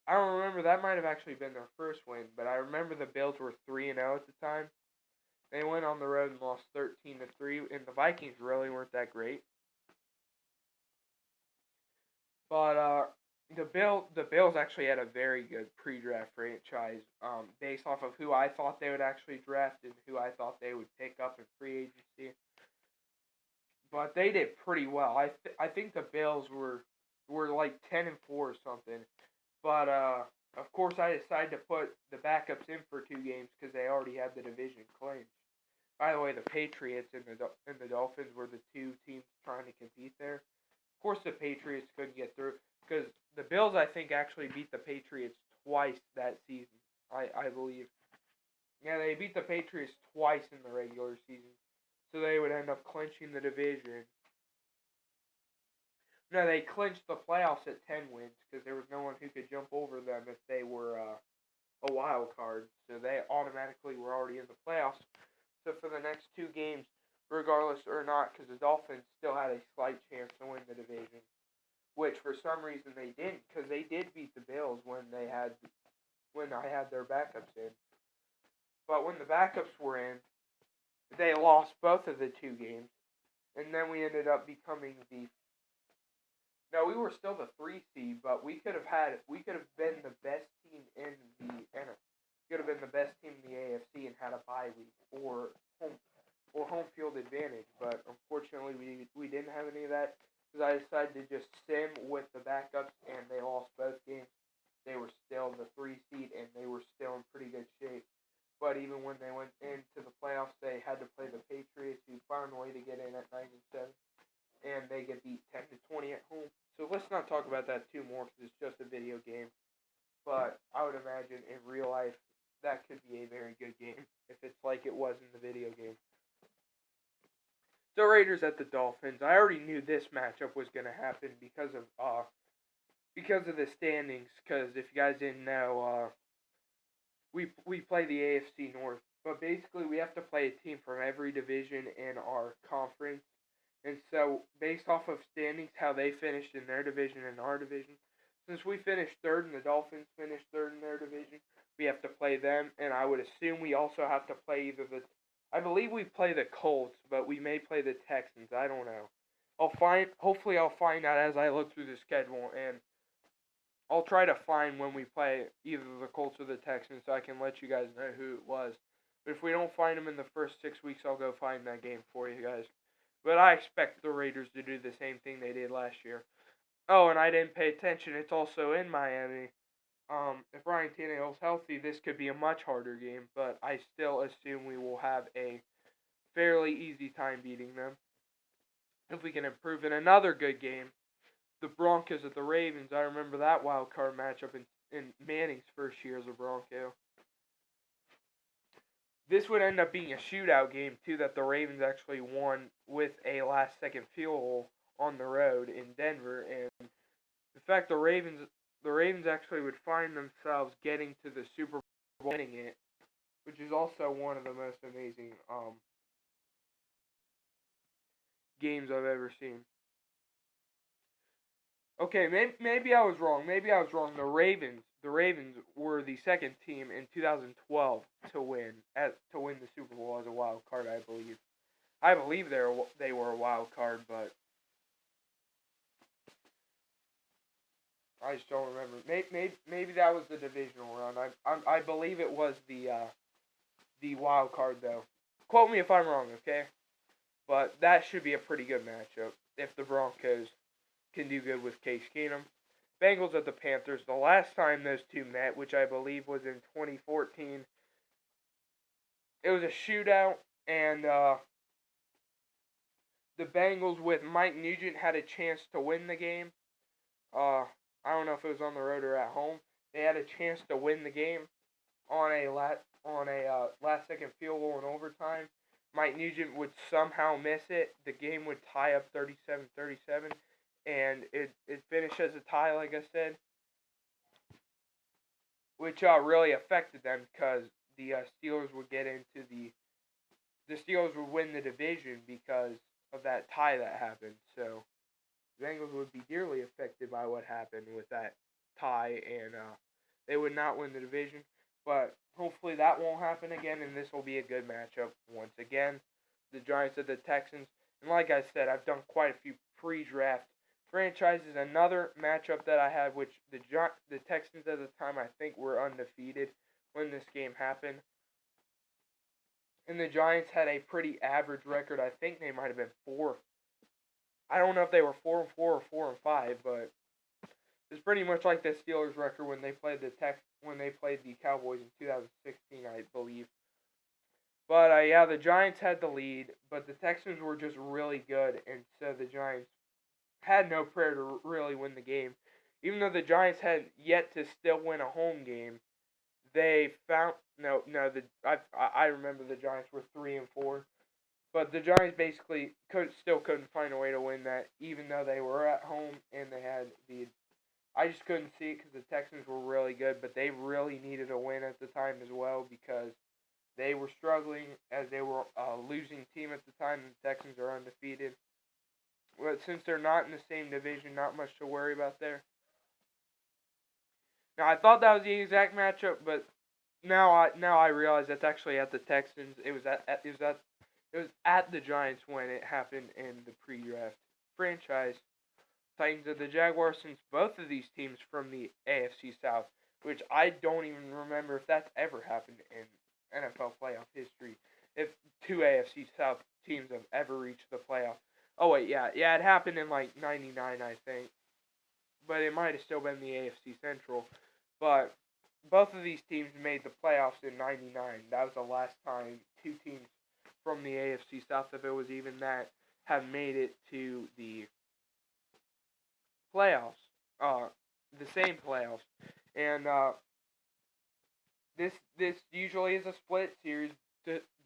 I don't remember. That might have actually been their first win, but I remember the Bills were 3-0 at the time. They went on the road and lost 13-3, and the Vikings really weren't that great. But the Bills actually had a very good pre-draft franchise, based off of who I thought they would actually draft and who I thought they would pick up in free agency. But they did pretty well. I think the Bills were like 10-4 or something. But of course I decided to put the backups in for 2 games because they already had the division clinched. By the way, the Patriots and the Dolphins were the 2 teams trying to compete there. Of course, the Patriots couldn't get through because the Bills, I think, actually beat the Patriots twice that season. I believe. Yeah, they beat the Patriots twice in the regular season, so they would end up clinching the division. No, they clinched the playoffs at 10 wins because there was no one who could jump over them if they were a wild card. So they automatically were already in the playoffs. So for the next 2 games, regardless or not, because the Dolphins still had a slight chance to win the division, which for some reason they didn't, because they did beat the Bills when I had their backups in. But when the backups were in, they lost both of the 2 games, and then we ended up becoming the. No, we were still the 3 seed, but we could have been the best team in the NFC. Could have been the best team in the AFC and had a bye week or home field advantage, but unfortunately we didn't have any of that because I decided to just sim with the backups, and they lost both games. They were still the 3 seed, and they were still in pretty good shape. But even when they went into the playoffs, they had to play the Patriots, who found a way to get in at 9-7, and they get beat 10-20 at home. So let's not talk about that too more because it's just a video game. But I would imagine in real life that could be a very good game if it's like it was in the video game. So Raiders at the Dolphins. I already knew this matchup was going to happen because of the standings. Because if you guys didn't know, we play the AFC North, but basically we have to play a team from every division in our conference. And so, based off of standings, how they finished in their division and our division, since we finished 3rd and the Dolphins finished 3rd in their division, we have to play them, and I would assume we also have to play either I believe we play the Colts, but we may play the Texans. I don't know. Hopefully I'll find out as I look through the schedule, and I'll try to find when we play either the Colts or the Texans so I can let you guys know who it was. But if we don't find them in the first 6 weeks, I'll go find that game for you guys. But I expect the Raiders to do the same thing they did last year. Oh, and I didn't pay attention. It's also in Miami. If Ryan Tannehill's healthy, this could be a much harder game, but I still assume we will have a fairly easy time beating them. If we can improve in another good game, the Broncos at the Ravens. I remember that wild card matchup in Manning's first year as a Bronco. This would end up being a shootout game, too, that the Ravens actually won with a last-second field goal on the road in Denver. And in fact, the Ravens actually would find themselves getting to the Super Bowl, winning it, which is also one of the most amazing games I've ever seen. Okay, maybe I was wrong. The Ravens were the second team in 2012 to win the Super Bowl as a wild card. I believe. I believe they were a wild card, but I just don't remember. Maybe that was the divisional round. I believe it was the wild card though. Quote me if I'm wrong, okay? But that should be a pretty good matchup if the Broncos can do good with Case Keenum. Bengals at the Panthers. The last time those two met, which I believe was in 2014, it was a shootout, and the Bengals with Mike Nugent had a chance to win the game. I don't know if it was on the road or at home. They had a chance to win the game on a last second field goal in overtime. Mike Nugent would somehow miss it. The game would tie up 37-37, and it finished as a tie, like I said, which really affected them because the Steelers would get into the Steelers would win the division because of that tie that happened. So the Bengals would be dearly affected by what happened with that tie, and they would not win the division. But hopefully that won't happen again, and this will be a good matchup once again. The Giants at the Texans. And like I said, I've done quite a few pre-draft franchises. Another matchup that I had, which the Texans at the time I think were undefeated when this game happened. And the Giants had a pretty average record. I think they might have been 4. I don't know if they were 4-4 or 4-5, but it's pretty much like the Steelers' record when they played the Cowboys in 2016, I believe. But yeah, the Giants had the lead, but the Texans were just really good, and so the Giants had no prayer to really win the game. Even though the Giants had yet to still win a home game, they found I remember the Giants were 3-4, but the Giants basically couldn't find a way to win that, even though they were at home and they had the. I just couldn't see it because the Texans were really good, but they really needed a win at the time as well because they were struggling as they were a losing team at the time. And the Texans are undefeated. Well, since they're not in the same division, not much to worry about there. Now I thought that was the exact matchup, but now I realize that's actually at the Texans. It was at the Giants when it happened in the pre-draft franchise. Titans of the Jaguars, since both of these teams from the AFC South, which I don't even remember if that's ever happened in NFL playoff history. If two AFC South teams have ever reached the playoff. Oh wait, yeah, it happened in like '99, I think, but it might have still been the AFC Central. But both of these teams made the playoffs in '99. That was the last time two teams from the AFC South, if it was even that, have made it to the playoffs, the same playoffs, and this usually is a split series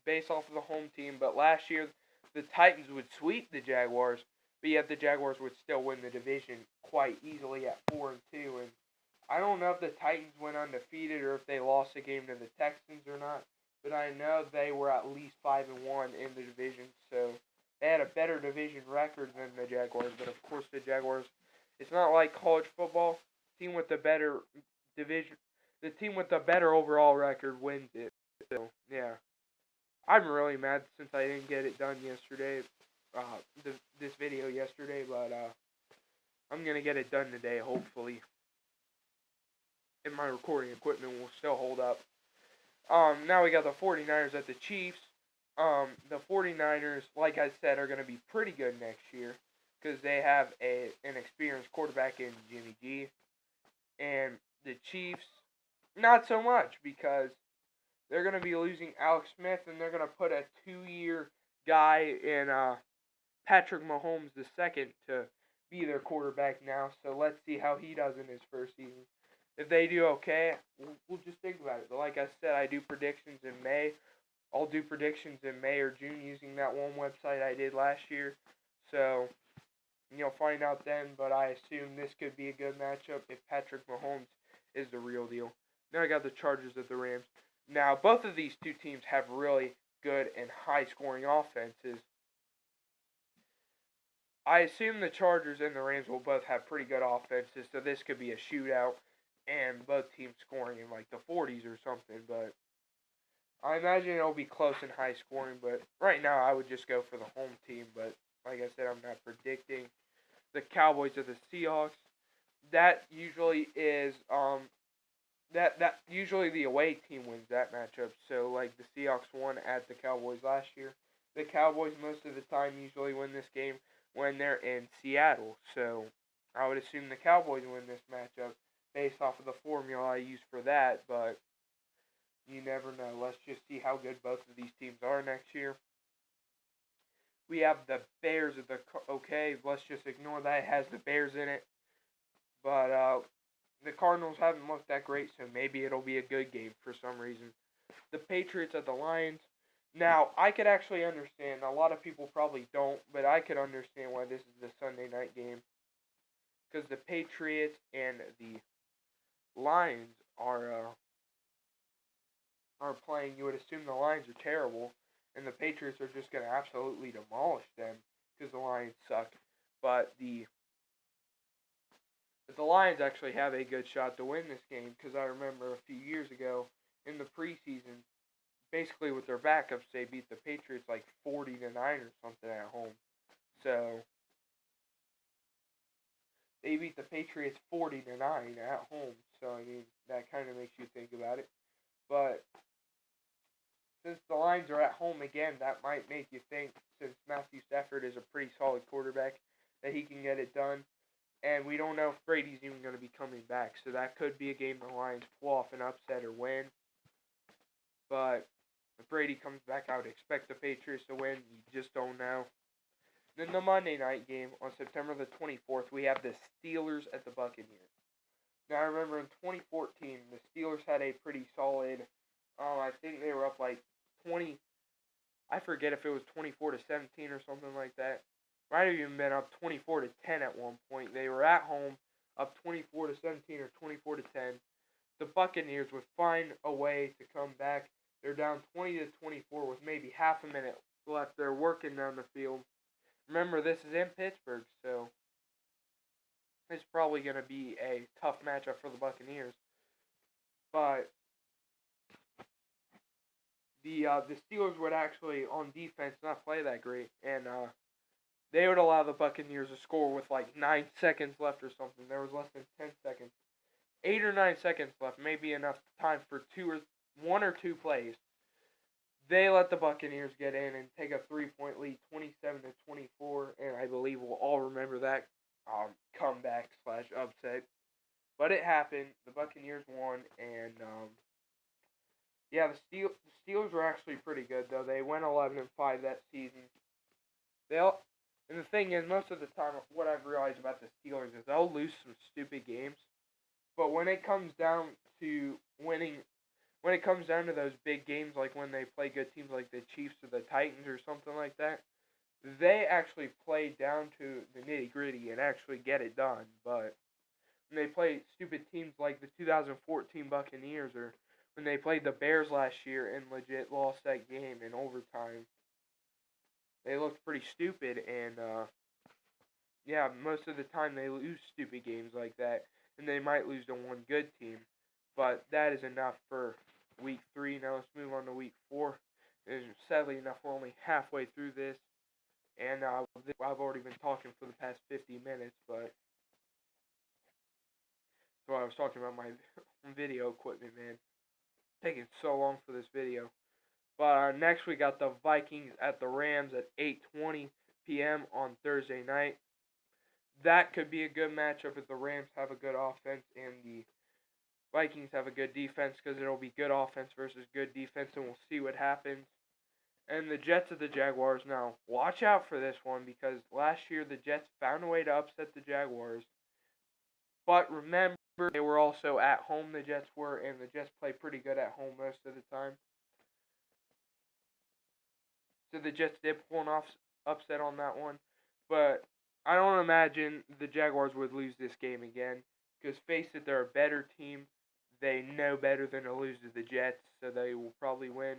based off of the home team. But last year, the Titans would sweep the Jaguars, but yet the Jaguars would still win the division quite easily at 4-2. And I don't know if the Titans went undefeated or if they lost a game to the Texans or not, but I know they were at least 5-1 in the division, so they had a better division record than the Jaguars. But of course, the Jaguars. It's not like college football. Team with the better division, the team with the better overall record wins it. So yeah, I'm really mad since I didn't get it done yesterday. This video yesterday, but I'm gonna get it done today, hopefully. And my recording equipment will still hold up. Now we got the 49ers at the Chiefs. The 49ers, like I said, are gonna be pretty good next year, because they have an experienced quarterback in Jimmy G. And the Chiefs, not so much, because they're going to be losing Alex Smith, and they're going to put a 2-year guy in Patrick Mahomes II to be their quarterback now. So let's see how he does in his first season. If they do okay, we'll just think about it. But like I said, I do predictions in May. I'll do predictions in May or June using that one website I did last year. So you'll find out then, but I assume this could be a good matchup if Patrick Mahomes is the real deal. Now I got the Chargers at the Rams. Now, both of these two teams have really good and high-scoring offenses. I assume the Chargers and the Rams will both have pretty good offenses, so this could be a shootout, and both teams scoring in like the 40s or something, but I imagine it'll be close and high-scoring, but right now I would just go for the home team, but like I said, I'm not predicting. The Cowboys or the Seahawks. That usually is that usually the away team wins that matchup. So like the Seahawks won at the Cowboys last year. The Cowboys most of the time usually win this game when they're in Seattle. So I would assume the Cowboys win this matchup based off of the formula I use for that, but you never know. Let's just see how good both of these teams are next year. We have the Bears at the okay. Let's just ignore that. It has the Bears in it, but the Cardinals haven't looked that great, so maybe it'll be a good game for some reason. The Patriots at the Lions. Now, I could actually understand. A lot of people probably don't, but I could understand why this is the Sunday night game. Because the Patriots and the Lions are playing. You would assume the Lions are terrible, and the Patriots are just going to absolutely demolish them because the Lions suck. But the Lions actually have a good shot to win this game because I remember a few years ago in the preseason, basically with their backups, they beat the Patriots like 40-9 or something at home. So they beat the Patriots 40-9 at home. So I mean that kind of makes you think about it. But since the Lions are at home again, that might make you think, since Matthew Stafford is a pretty solid quarterback, that he can get it done. And we don't know if Brady's even going to be coming back. So that could be a game the Lions pull off an upset or win. But if Brady comes back, I would expect the Patriots to win. You just don't know. Then the Monday night game on September the 24th, we have the Steelers at the Buccaneers. Now, I remember in 2014, the Steelers had a pretty solid, I think they were up like 20, I forget if it was 24-17 or something like that. Might have even been up 24-10 at one point. They were at home, up 24-17 or 24-10. The Buccaneers would find a way to come back. They're down 20-24 with maybe half a minute left. They're working down the field. Remember, this is in Pittsburgh, so it's probably going to be a tough matchup for the Buccaneers. But the Steelers would actually, on defense, not play that great. And they would allow the Buccaneers to score with like 9 seconds left or something. There was less than 10 seconds. 8 or 9 seconds left. Maybe enough time for one or two plays. They let the Buccaneers get in and take a 3-point lead, 27-24, and I believe we'll all remember that comeback / upset. But it happened. The Buccaneers won, and yeah, the Steelers were actually pretty good though. They went 11-5 that season. And the thing is, most of the time, what I've realized about the Steelers is they'll lose some stupid games, but when it comes down to winning. When it comes down to those big games, like when they play good teams like the Chiefs or the Titans or something like that, they actually play down to the nitty-gritty and actually get it done. But when they play stupid teams like the 2014 Buccaneers or when they played the Bears last year and legit lost that game in overtime, they looked pretty stupid. And, yeah, most of the time they lose stupid games like that. And they might lose to one good team. But that is enough for Week 3. Now let's move on to Week 4. And sadly enough, we're only halfway through this. And I've already been talking for the past 50 minutes, but so I was talking about my video equipment, man. Taking so long for this video. But next we got the Vikings at the Rams at 8:20 p.m. on Thursday night. That could be a good matchup if the Rams have a good offense and the Vikings have a good defense, because it'll be good offense versus good defense, and we'll see what happens. And the Jets at the Jaguars. Now, watch out for this one, because last year the Jets found a way to upset the Jaguars. But remember, they were also at home, the Jets were, and the Jets play pretty good at home most of the time. So the Jets did pull an upset on that one. But I don't imagine the Jaguars would lose this game again, because face it, they're a better team. They know better than to lose to the Jets, so they will probably win.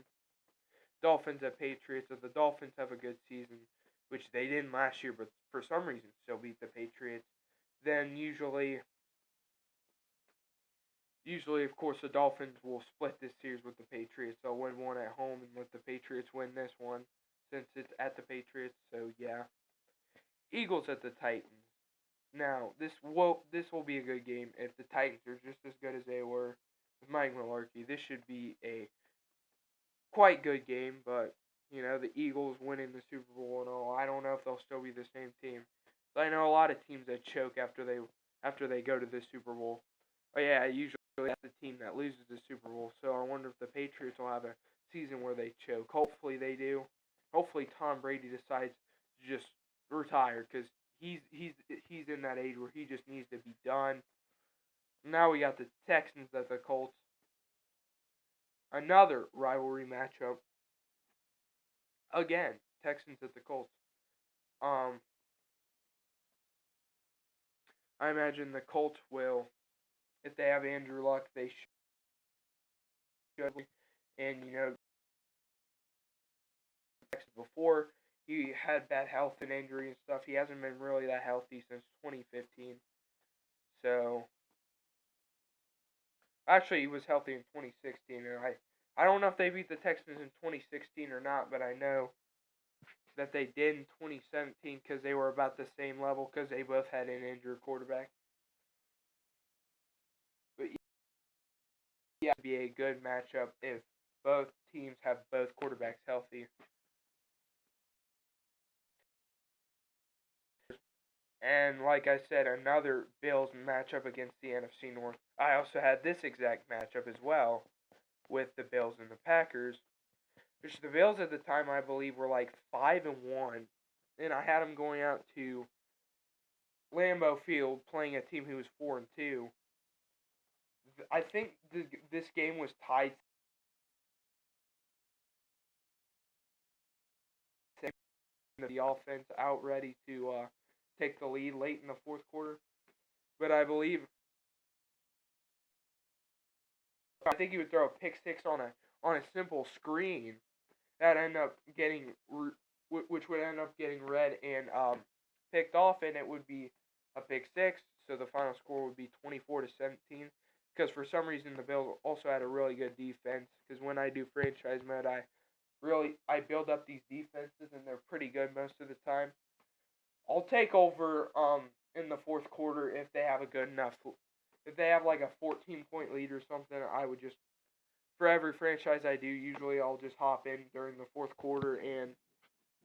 Dolphins at Patriots. If the Dolphins have a good season, which they didn't last year, but for some reason still beat the Patriots, then usually, of course, the Dolphins will split this series with the Patriots. They'll win one at home and let the Patriots win this one, since it's at the Patriots. So yeah, Eagles at the Titans. Now, this will be a good game if the Titans are just as good as they were with Mike Mularkey. This should be a quite good game, but, you know, the Eagles winning the Super Bowl and all, I don't know if they'll still be the same team. So I know a lot of teams that choke after they go to the Super Bowl. Oh yeah, usually that's the team that loses the Super Bowl. So I wonder if the Patriots will have a season where they choke. Hopefully they do. Hopefully Tom Brady decides to just retire because he's in that age where he just needs to be done. Now we got the Texans at the Colts. Another rivalry matchup. Again, Texans at the Colts. Um, I imagine the Colts will, if they have Andrew Luck, they should. And before he had bad health and injury and stuff, he hasn't been really that healthy since 2015. So actually, he was healthy in 2016, and I don't know if they beat the Texans in 2016 or not, but I know that they did in 2017 because they were about the same level because they both had an injured quarterback. But yeah, it'd be a good matchup if both teams have both quarterbacks healthy. And like I said, another Bills matchup against the NFC North. I also had this exact matchup as well with the Bills and the Packers. Which the Bills at the time I believe were like 5-1, and I had them going out to Lambeau Field playing a team who was 4-2. I think this game was tied. The offense out ready to take the lead late in the fourth quarter, but I think he would throw a pick six on a simple screen that ended up getting which would end up getting read and picked off, and it would be a pick six. So the final score would be 24-17. Because for some reason the Bills also had a really good defense. Because when I do franchise mode, I build up these defenses and they're pretty good most of the time. I'll take over in the fourth quarter if they have a good enough. If they have like a 14-point lead or something, I would just for every franchise I do, usually I'll just hop in during the fourth quarter and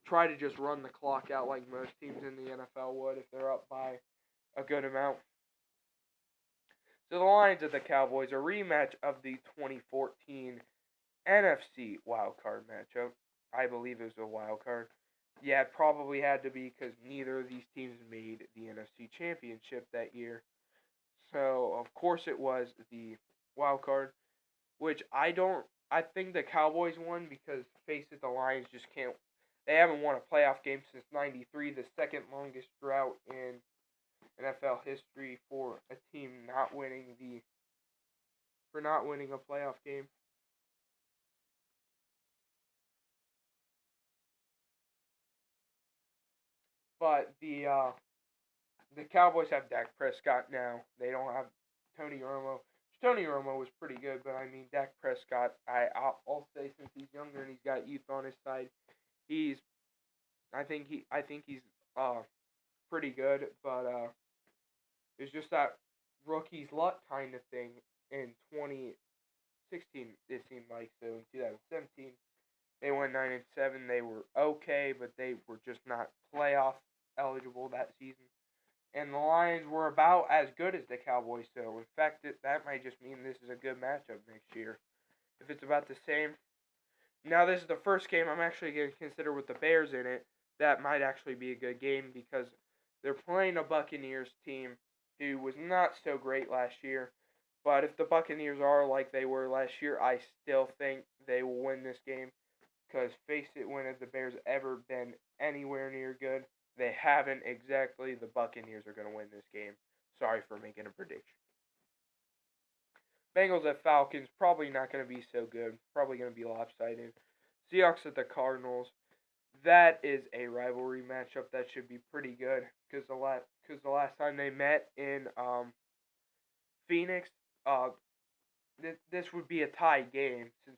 try to just run the clock out like most teams in the NFL would if they're up by a good amount. So the Lions at the Cowboys, a rematch of the 2014 NFC wildcard matchup. I believe it was a wild card. Yeah, it probably had to be because neither of these teams made the NFC Championship that year. So of course it was the wild card, which I think the Cowboys won because face it, the Lions just can't. They haven't won a playoff game since '93, the second longest drought in NFL history for a team not winning a playoff game. But the Cowboys have Dak Prescott now. They don't have Tony Romo. Tony Romo was pretty good, but I mean Dak Prescott. I'll say since he's younger and he's got youth on his side, he's I think he's uh pretty good, but it's just that rookie's luck kind of thing in 2016. It seemed like so in 2017 they went 9-7. They were okay, but they were just not playoff eligible that season. And the Lions were about as good as the Cowboys, so in fact that might just mean this is a good matchup next year. If it's about the same. Now this is the first game I'm actually going to consider with the Bears in it. That might actually be a good game because they're playing a Buccaneers team who was not so great last year. But if the Buccaneers are like they were last year, I still think they will win this game. Because face it, when have the Bears ever been anywhere near good? They haven't exactly. The Buccaneers are going to win this game. Sorry for making a prediction. Bengals at Falcons, probably not going to be so good. Probably going to be lopsided. Seahawks at the Cardinals. That is a rivalry matchup that should be pretty good because the last time they met in Phoenix, this would be a tie game since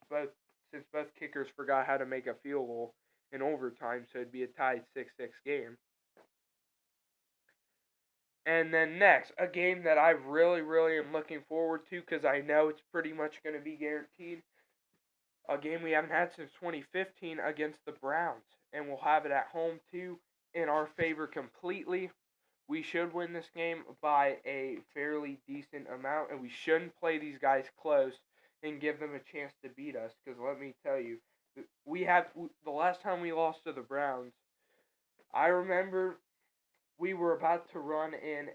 both kickers forgot how to make a field goal in overtime, so it'd be a tied 6-6 game. And then next, a game that I really, really am looking forward to because I know it's pretty much going to be guaranteed. A game we haven't had since 2015 against the Browns. And we'll have it at home too in our favor completely. We should win this game by a fairly decent amount, and we shouldn't play these guys close and give them a chance to beat us. Because let me tell you, the last time we lost to the Browns, I remember we were about to run in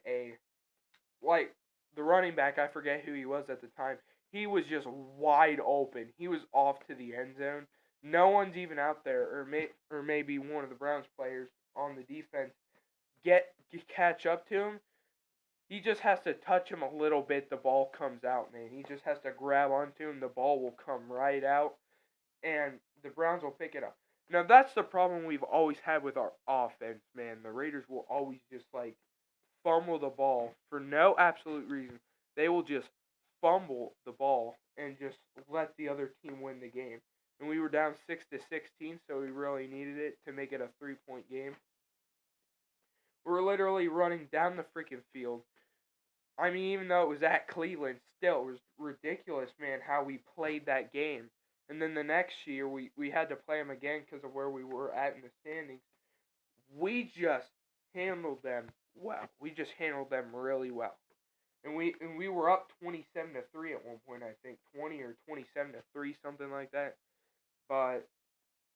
the running back. I forget who he was at the time. He was just wide open. He was off to the end zone. No one's even out there, or maybe one of the Browns players on the defense catch up to him. He just has to touch him a little bit. The ball comes out, man. He just has to grab onto him. The ball will come right out, and the Browns will pick it up. Now that's the problem we've always had with our offense, man. The Raiders will always just fumble the ball for no absolute reason. They will just fumble the ball and just let the other team win the game. And we were down 6-16, so we really needed it to make it a 3-point game. We're literally running down the freaking field. I mean, even though it was at Cleveland, still, it was ridiculous, man, how we played that game. And then the next year, we had to play them again because of where we were at in the standings. We just handled them well. We just handled them really well. And we were up 27-3 at one point, I think. 20 or 27-3, something like that. But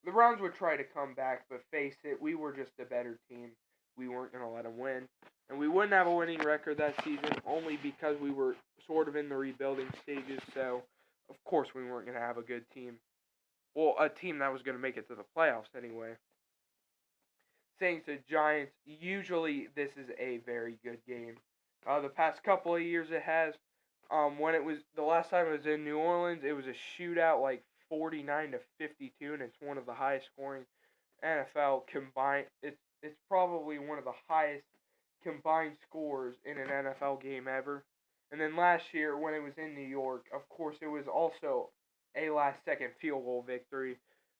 the Browns would try to come back, but face it, we were just a better team. We weren't going to let them win. And we wouldn't have a winning record that season only because we were sort of in the rebuilding stages. So, of course, we weren't going to have a good team. Well, a team that was going to make it to the playoffs anyway. Saints and Giants, usually this is a very good game. The past couple of years it has. When it was the last time it was in New Orleans, it was a shootout 49-52, and it's one of the highest scoring NFL combined. It's probably one of the highest combined scores in an NFL game ever. And then last year when it was in New York, of course it was also a last-second field goal victory,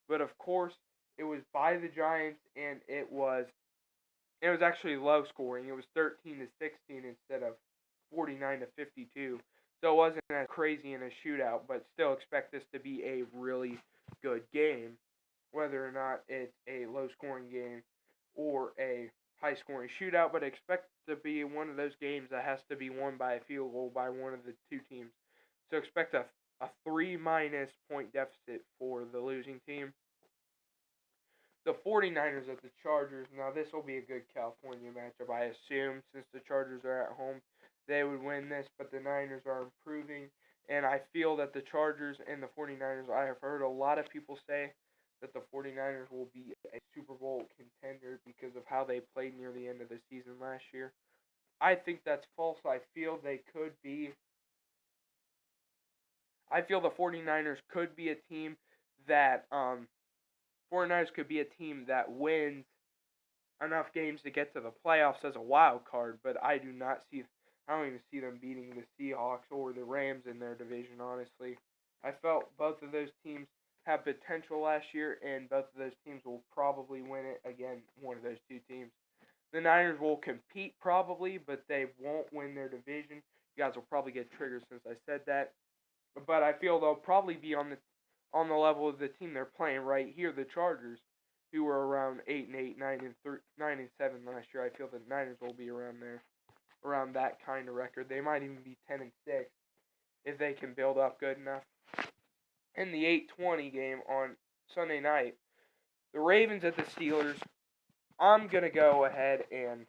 but of course it was by the Giants, and it was actually low scoring. It was 13-16 instead of 49-52. So it wasn't as crazy in a shootout, but still expect this to be a really good game, whether or not it's a low scoring game or a high scoring shootout, but expect to be one of those games that has to be won by a field goal by one of the two teams. So expect a 3- point deficit for the losing team. The 49ers at the Chargers. Now, this will be a good California matchup, I assume, since the Chargers are at home. They would win this, but the Niners are improving. And I feel that the Chargers and the 49ers, I have heard a lot of people say that the 49ers will be a Super Bowl contender because of how they played near the end of the season last year. I think that's false. I feel they could be. I feel the 49ers could be a team that 49ers could be a team that wins enough games to get to the playoffs as a wild card, but I don't even see them beating the Seahawks or the Rams in their division, honestly. I felt both of those teams have potential last year, and both of those teams will probably win it. Again, one of those two teams. The Niners will compete probably, but they won't win their division. You guys will probably get triggered since I said that. But I feel they'll probably be on the level of the team they're playing right here, the Chargers, who were around 8-8, 9-7 last year. I feel the Niners will be around there, around that kind of record. They might even be 10-6 if they can build up good enough. In the 8:20 game on Sunday night, the Ravens at the Steelers. I'm gonna go ahead and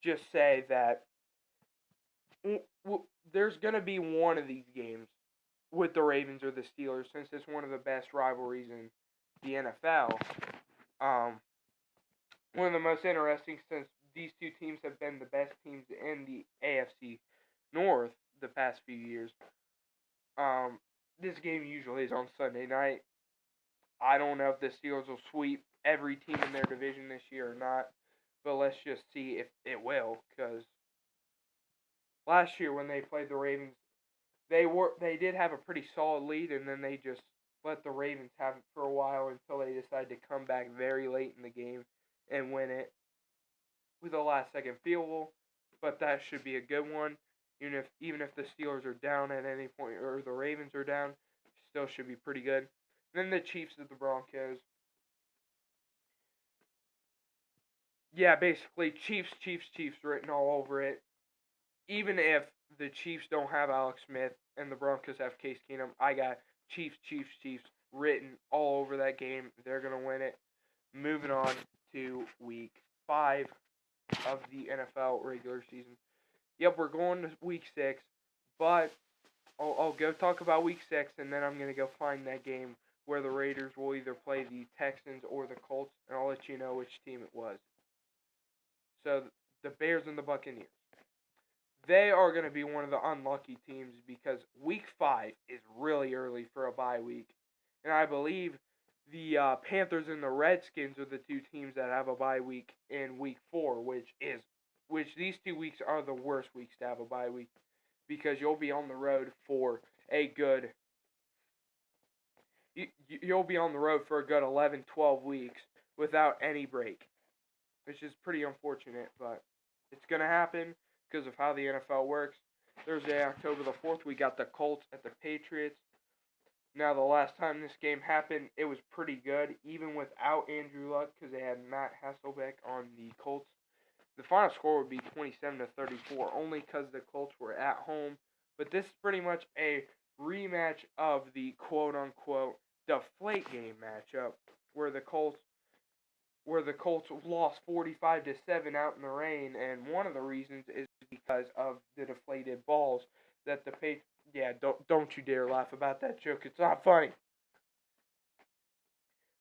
just say that there's gonna be one of these games with the Ravens or the Steelers, since it's one of the best rivalries in the NFL. One of the most interesting, since these two teams have been the best teams in the AFC North the past few years. This game usually is on Sunday night. I don't know if the Steelers will sweep every team in their division this year or not, but let's just see if it will, because last year when they played the Ravens, they did have a pretty solid lead, and then they just let the Ravens have it for a while until they decided to come back very late in the game and win it with a last-second field goal. But that should be a good one, even if the Steelers are down at any point or the Ravens are down, still should be pretty good. And then the Chiefs at the Broncos. yeah, basically Chiefs, Chiefs, Chiefs written all over it. Even if the Chiefs don't have Alex Smith and the Broncos have Case Keenum, I got Chiefs, Chiefs, Chiefs written all over that game. They're gonna win it. Moving on to Week 5 of the NFL regular season. Yep, we're going to Week 6, but I'll go talk about Week 6, and then I'm gonna go find that game where the Raiders will either play the Texans or the Colts, and I'll let you know which team it was. So the Bears and the Buccaneers. They are going to be one of the unlucky teams because Week 5 is really early for a bye week. And I believe the Panthers and the Redskins are the two teams that have a bye week in Week 4, which these 2 weeks are the worst weeks to have a bye week because you'll be on the road for a good you'll be on the road for a good 11, 12 weeks without any break, which is pretty unfortunate, but it's going to happen because of how the NFL works. Thursday, October the 4th, we got the Colts at the Patriots. Now, the last time this game happened, it was pretty good, even without Andrew Luck, because they had Matt Hasselbeck on the Colts. The final score would be 27-34, only because the Colts were at home. But this is pretty much a rematch of the quote-unquote deflate game matchup, where the Colts lost 45-7 out in the rain, and one of the reasons is because of the deflated balls that the Patriots. Yeah, don't you dare laugh about that joke. It's not funny.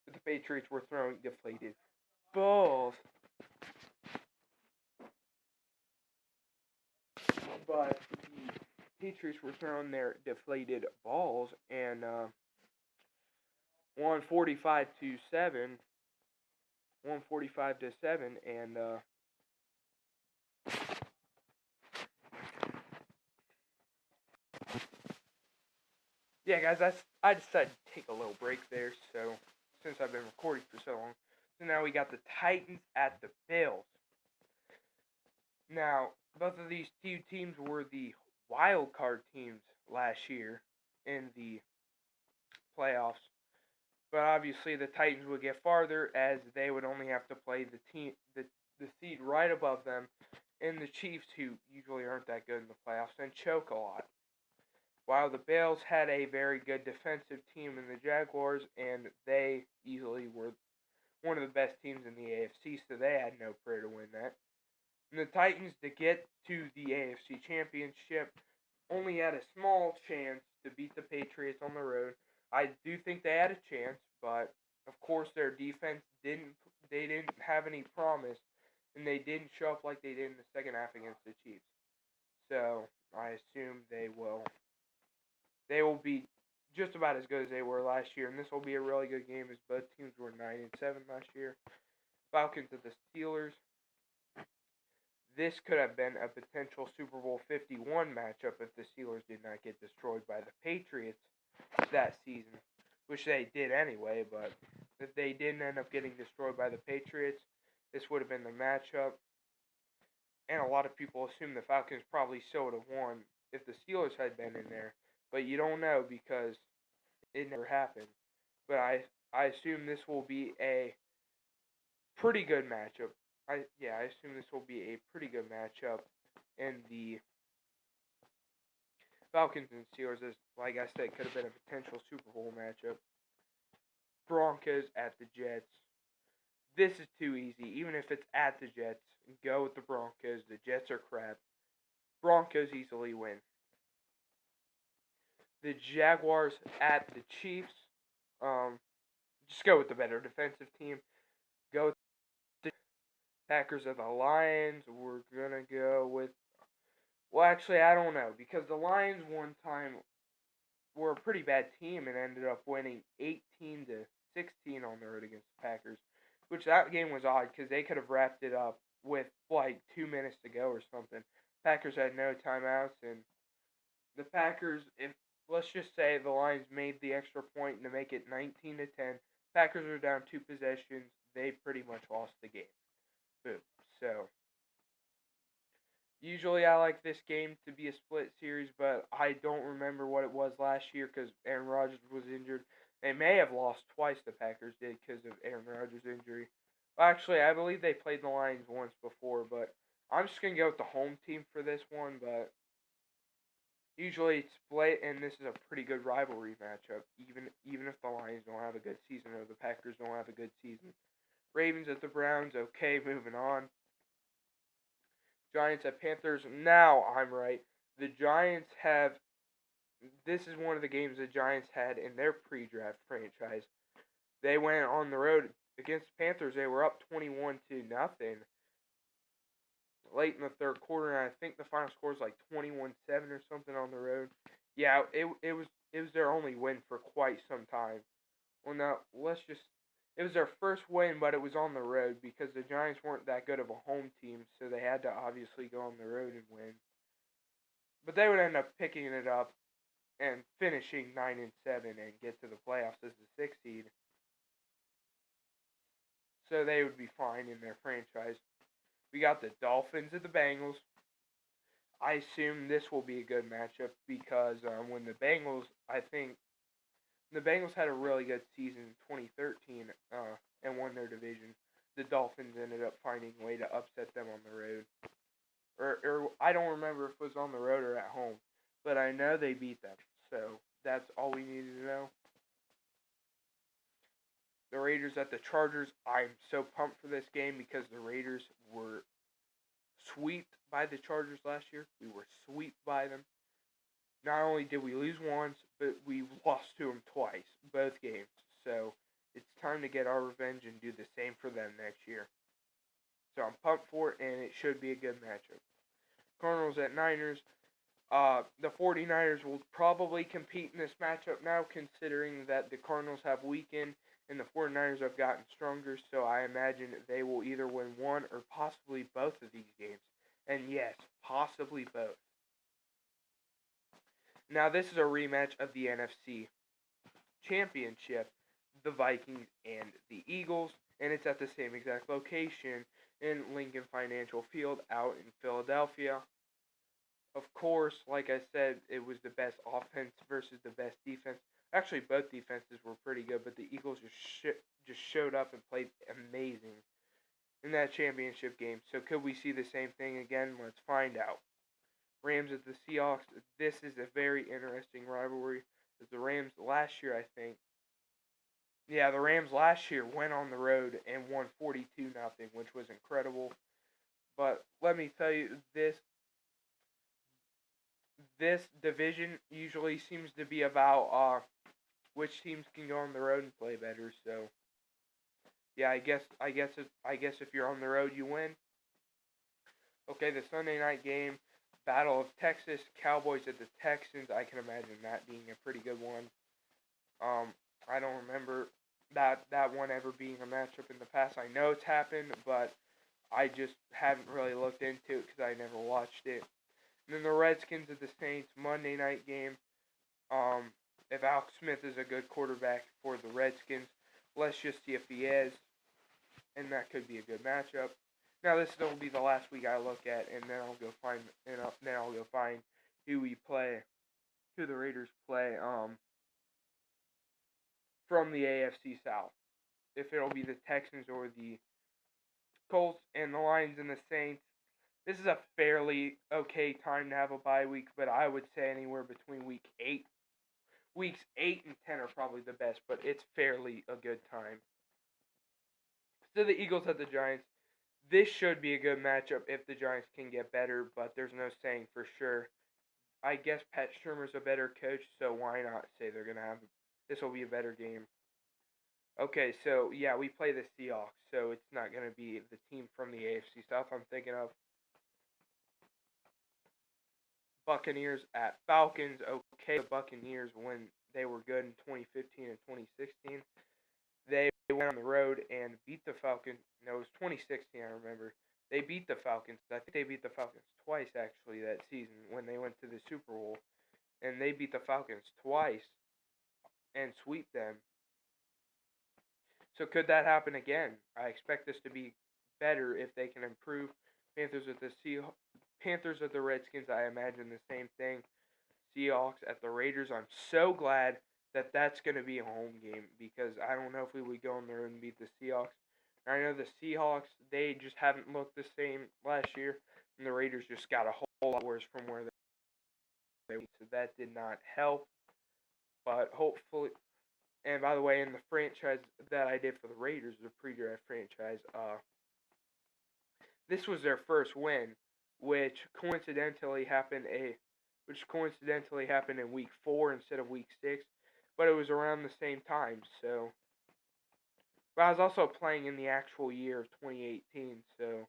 But the Patriots were throwing deflated balls. But the Patriots were throwing their deflated balls, and won 45-7, and yeah, guys, I decided to take a little break there. So since I've been recording for so long, so now we got the Titans at the Bills. Now, both of these two teams were the wild card teams last year in the playoffs. But obviously, the Titans would get farther as they would only have to play the seed right above them, and the Chiefs, who usually aren't that good in the playoffs and choke a lot. While the Bills had a very good defensive team in the Jaguars, and they easily were one of the best teams in the AFC, so they had no prayer to win that. And the Titans, to get to the AFC Championship, only had a small chance to beat the Patriots on the road. I do think they had a chance, but of course their defense didn't have any promise, and they didn't show up like they did in the second half against the Chiefs. So I assume they will be just about as good as they were last year, and this will be a really good game as both teams were 9-7 last year. Falcons at the Steelers. This could have been a potential Super Bowl 51 matchup if the Steelers did not get destroyed by the Patriots that season, which they did anyway, but if they didn't end up getting destroyed by the Patriots, this would have been the matchup. And a lot of people assume the Falcons probably still would have won if the Steelers had been in there, but you don't know because it never happened. But I assume this will be a pretty good matchup. I assume this will be a pretty good matchup, and the Falcons and Steelers, as like I said, could have been a potential Super Bowl matchup. Broncos at the Jets. This is too easy. Even if it's at the Jets, go with the Broncos. The Jets are crap. Broncos easily win. The Jaguars at the Chiefs. Just go with the better defensive team. Go with the Packers at the Lions. We're gonna go with. Well, actually, I don't know because the Lions one time were a pretty bad team and ended up winning 18-16 on the road against the Packers, which that game was odd because they could have wrapped it up with like 2 minutes to go or something. Packers had no timeouts, and the Packers, if let's just say the Lions made the extra point to make it 19-10, Packers are down 2 possessions. They pretty much lost the game. Boom. So usually I like this game to be a split series, but I don't remember what it was last year because Aaron Rodgers was injured. They may have lost twice, the Packers did, because of Aaron Rodgers' injury. Well, actually, I believe they played the Lions once before, but I'm just gonna go with the home team for this one. But usually it's split, and this is a pretty good rivalry matchup. Even if the Lions don't have a good season or the Packers don't have a good season. Ravens at the Browns. Okay, moving on. Giants at Panthers. Now I'm right. The Giants have. This is one of the games the Giants had in their pre-draft franchise. They went on the road against the Panthers. They were up 21-0 late in the third quarter, and I think the final score was like 21-7 or something on the road. Yeah, it was their only win for quite some time. Well, now let's just. It was their first win, but it was on the road because the Giants weren't that good of a home team, so they had to obviously go on the road and win. But they would end up picking it up and finishing 9-7 and get to the playoffs as the sixth seed. So they would be fine in their franchise. We got the Dolphins and the Bengals. I assume this will be a good matchup because when I think the Bengals had a really good season in 2013 and won their division. The Dolphins ended up finding a way to upset them on the road. Or I don't remember if it was on the road or at home, but I know they beat them. So that's all we needed to know. The Raiders at the Chargers. I'm so pumped for this game because the Raiders were swept by the Chargers last year. We were swept by them. Not only did we lose once, but we lost to them twice, both games. So it's time to get our revenge and do the same for them next year. So I'm pumped for it, and it should be a good matchup. Cardinals at Niners. The 49ers will probably compete in this matchup now, considering that the Cardinals have weakened and the 49ers have gotten stronger. So I imagine they will either win one or possibly both of these games. And yes, possibly both. Now, this is a rematch of the NFC Championship, the Vikings and the Eagles, and it's at the same exact location in Lincoln Financial Field out in Philadelphia. Of course, like I said, it was the best offense versus the best defense. Actually, both defenses were pretty good, but the Eagles just showed up and played amazing in that championship game. So could we see the same thing again? Let's find out. Rams at the Seahawks. This is a very interesting rivalry. As the Rams last year, I think. Yeah, the Rams last year went on the road and won 42-0, which was incredible. But let me tell you, this division usually seems to be about which teams can go on the road and play better. So yeah, I guess if you're on the road, you win. Okay, the Sunday night game, Battle of Texas, Cowboys at the Texans. I can imagine that being a pretty good one. I don't remember that one ever being a matchup in the past. I know it's happened, but I just haven't really looked into it because I never watched it. And then the Redskins at the Saints Monday night game. If Alex Smith is a good quarterback for the Redskins, let's just see if he is, and that could be a good matchup. Now this will be the last week I look at, and then I'll go find who we play, who the Raiders play. From the AFC South, if it'll be the Texans or the Colts and the Lions and the Saints. This is a fairly okay time to have a bye week, but I would say anywhere between weeks 8 and 10 are probably the best, but it's fairly a good time. So the Eagles at the Giants. This should be a good matchup if the Giants can get better, but there's no saying for sure. I guess Pat Shurmur's a better coach, so why not say they're gonna have this will be a better game. Okay, so yeah, we play the Seahawks, so it's not gonna be the team from the AFC South I'm thinking of. Buccaneers at Falcons. Okay, the Buccaneers when they were good in 2015 and 2016. They went on the road and beat the Falcons. No, it was 2016. I remember they beat the Falcons. I think they beat the Falcons twice actually that season when they went to the Super Bowl, and they beat the Falcons twice and sweep them. So could that happen again? I expect this to be better if they can improve. Panthers at the Redskins. I imagine the same thing. Seahawks at the Raiders. I'm so glad that that's going to be a home game because I don't know if we would go in there and beat the Seahawks. I know the Seahawks, they just haven't looked the same last year, and the Raiders just got a whole lot worse from where they were. So that did not help. But hopefully, and by the way, in the franchise that I did for the Raiders, the pre-draft franchise, this was their first win, which coincidentally happened in week 4 instead of week 6, but it was around the same time. So, but I was also playing in the actual year of 2018, so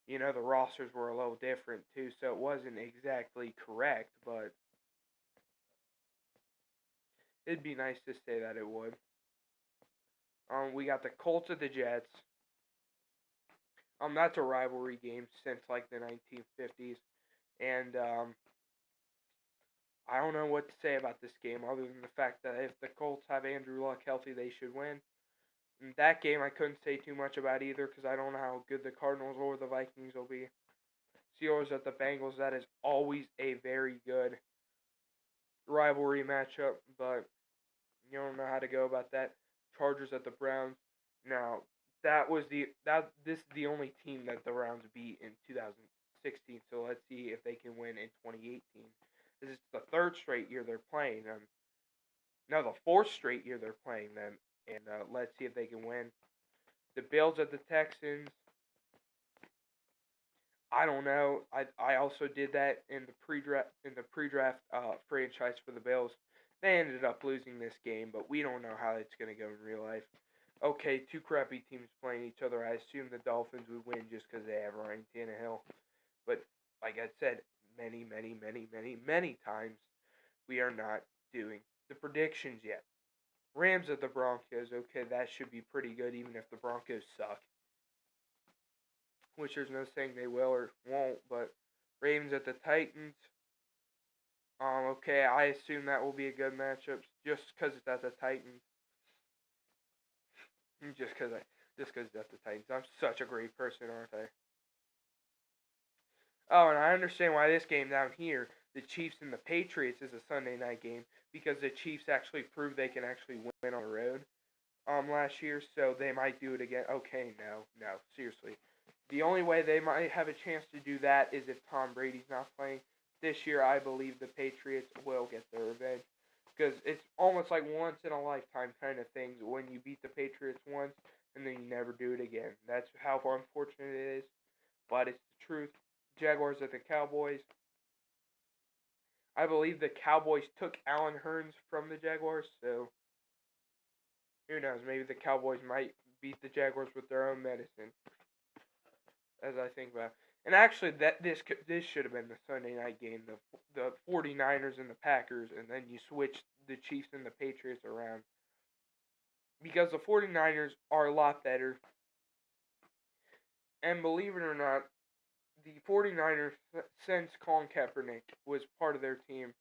the rosters were a little different too, so it wasn't exactly correct, but it'd be nice to say that it would. We got the Colts at the Jets. That's a rivalry game since like the 1950s, and I don't know what to say about this game other than the fact that if the Colts have Andrew Luck healthy, they should win. In that game, I couldn't say too much about either because I don't know how good the Cardinals or the Vikings will be. Steelers at the Bengals, that is always a very good rivalry matchup, but you don't know how to go about that. Chargers at the Browns. Now, this is the only team that the Browns beat in 2016, so let's see if they can win in 2018. This is the third straight year they're playing them. No, the fourth straight year they're playing them, and let's see if they can win. The Bills at the Texans. I don't know. I also did that in the pre-draft franchise for the Bills. They ended up losing this game, but we don't know how it's going to go in real life. Okay, two crappy teams playing each other. I assume the Dolphins would win just because they have Ryan Tannehill. But like I said many, many, many, many, many times, we are not doing the predictions yet. Rams at the Broncos. Okay, that should be pretty good even if the Broncos suck. Which there's no saying they will or won't, but Ravens at the Titans. Okay, I assume that will be a good matchup just because it's at the Titans. Just because it's at the Titans. I'm such a great person, aren't I? Oh, and I understand why this game down here, the Chiefs and the Patriots, is a Sunday night game because the Chiefs actually proved they can actually win on the road last year, so they might do it again. Okay, no, seriously. The only way they might have a chance to do that is if Tom Brady's not playing. This year, I believe the Patriots will get their revenge. Because it's almost like once in a lifetime kind of things when you beat the Patriots once and then you never do it again. That's how unfortunate it is, but it's the truth. Jaguars at the Cowboys. I believe the Cowboys took Allen Hurns from the Jaguars, so who knows? Maybe the Cowboys might beat the Jaguars with their own medicine. As I think about it. And actually, this should have been the Sunday night game, the 49ers and the Packers, and then you switch the Chiefs and the Patriots around. Because the 49ers are a lot better. And believe it or not, the 49ers, since Colin Kaepernick was part of their team,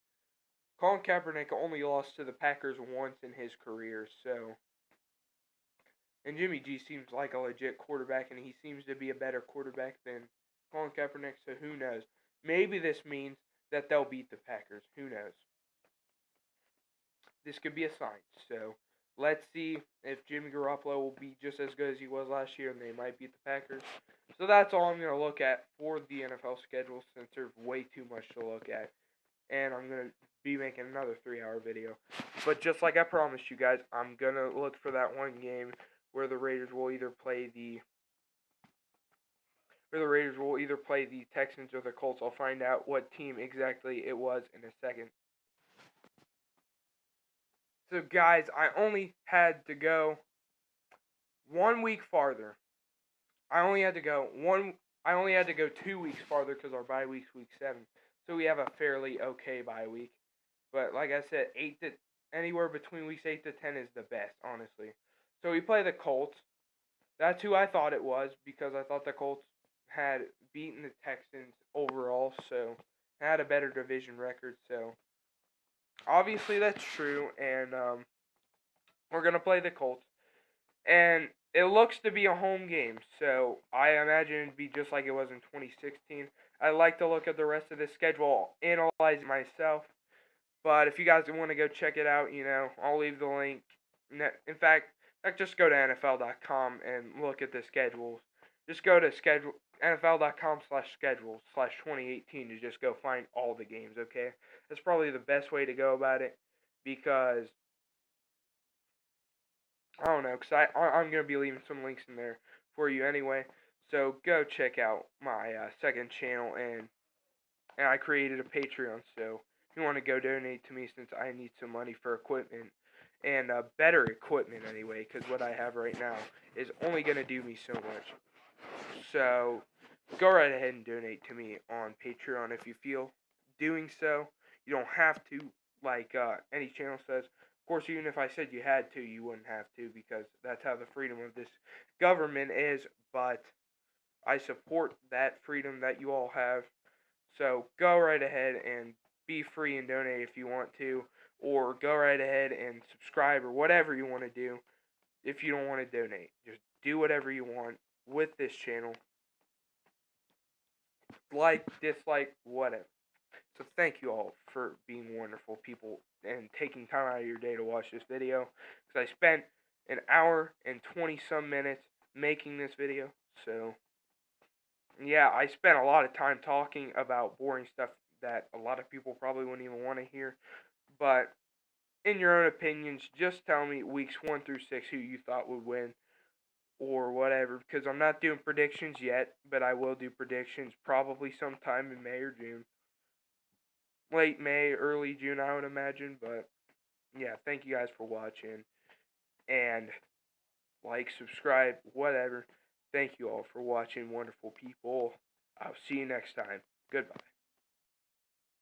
Colin Kaepernick only lost to the Packers once in his career, so. And Jimmy G seems like a legit quarterback, and he seems to be a better quarterback than Colin Kaepernick, so who knows? Maybe this means that they'll beat the Packers. Who knows? This could be a sign. So let's see if Jimmy Garoppolo will be just as good as he was last year, and they might beat the Packers. So that's all I'm going to look at for the NFL schedule since there's way too much to look at. And I'm going to be making another 3-hour video. But just like I promised you guys, I'm going to look for that one game where the Raiders will either play the Texans or the Colts. I'll find out what team exactly it was in a second. So guys, I only had to go 1 week farther. I only had to go 2 weeks farther because our bye week's week 7. So we have a fairly okay bye week. But like I said, anywhere between weeks 8 to 10 is the best, honestly. So we play the Colts. That's who I thought it was because I thought the Colts had beaten the Texans overall, so had a better division record. So obviously that's true, and we're gonna play the Colts, and it looks to be a home game. So I imagine it'd be just like it was in 2016. I like to look at the rest of the schedule, analyze it myself. But if you guys want to go check it out, I'll leave the link. In fact, Like, just go to NFL.com and look at the schedules. Just go to NFL.com/schedules/2018 to just go find all the games, okay? That's probably the best way to go about it because, I don't know, because I'm going to be leaving some links in there for you anyway. So go check out my second channel, and I created a Patreon, so if you want to go donate to me since I need some money for equipment, and better equipment anyway, because what I have right now is only going to do me so much. So go right ahead and donate to me on Patreon if you feel doing so. You don't have to, like any channel says. Of course, even if I said you had to, you wouldn't have to, because that's how the freedom of this government is, but I support that freedom that you all have. So go right ahead and be free and donate if you want to, or go right ahead and subscribe or whatever you want to do if you don't want to donate. Just do whatever you want with this channel. Like, dislike, whatever. So thank you all for being wonderful people and taking time out of your day to watch this video. Because I spent an hour and 20 some minutes making this video. So yeah, I spent a lot of time talking about boring stuff that a lot of people probably wouldn't even want to hear. But in your own opinions, just tell me weeks 1 through 6 who you thought would win or whatever. Because I'm not doing predictions yet, but I will do predictions probably sometime in May or June. Late May, early June, I would imagine. But yeah, thank you guys for watching. And like, subscribe, whatever. Thank you all for watching, wonderful people. I'll see you next time. Goodbye.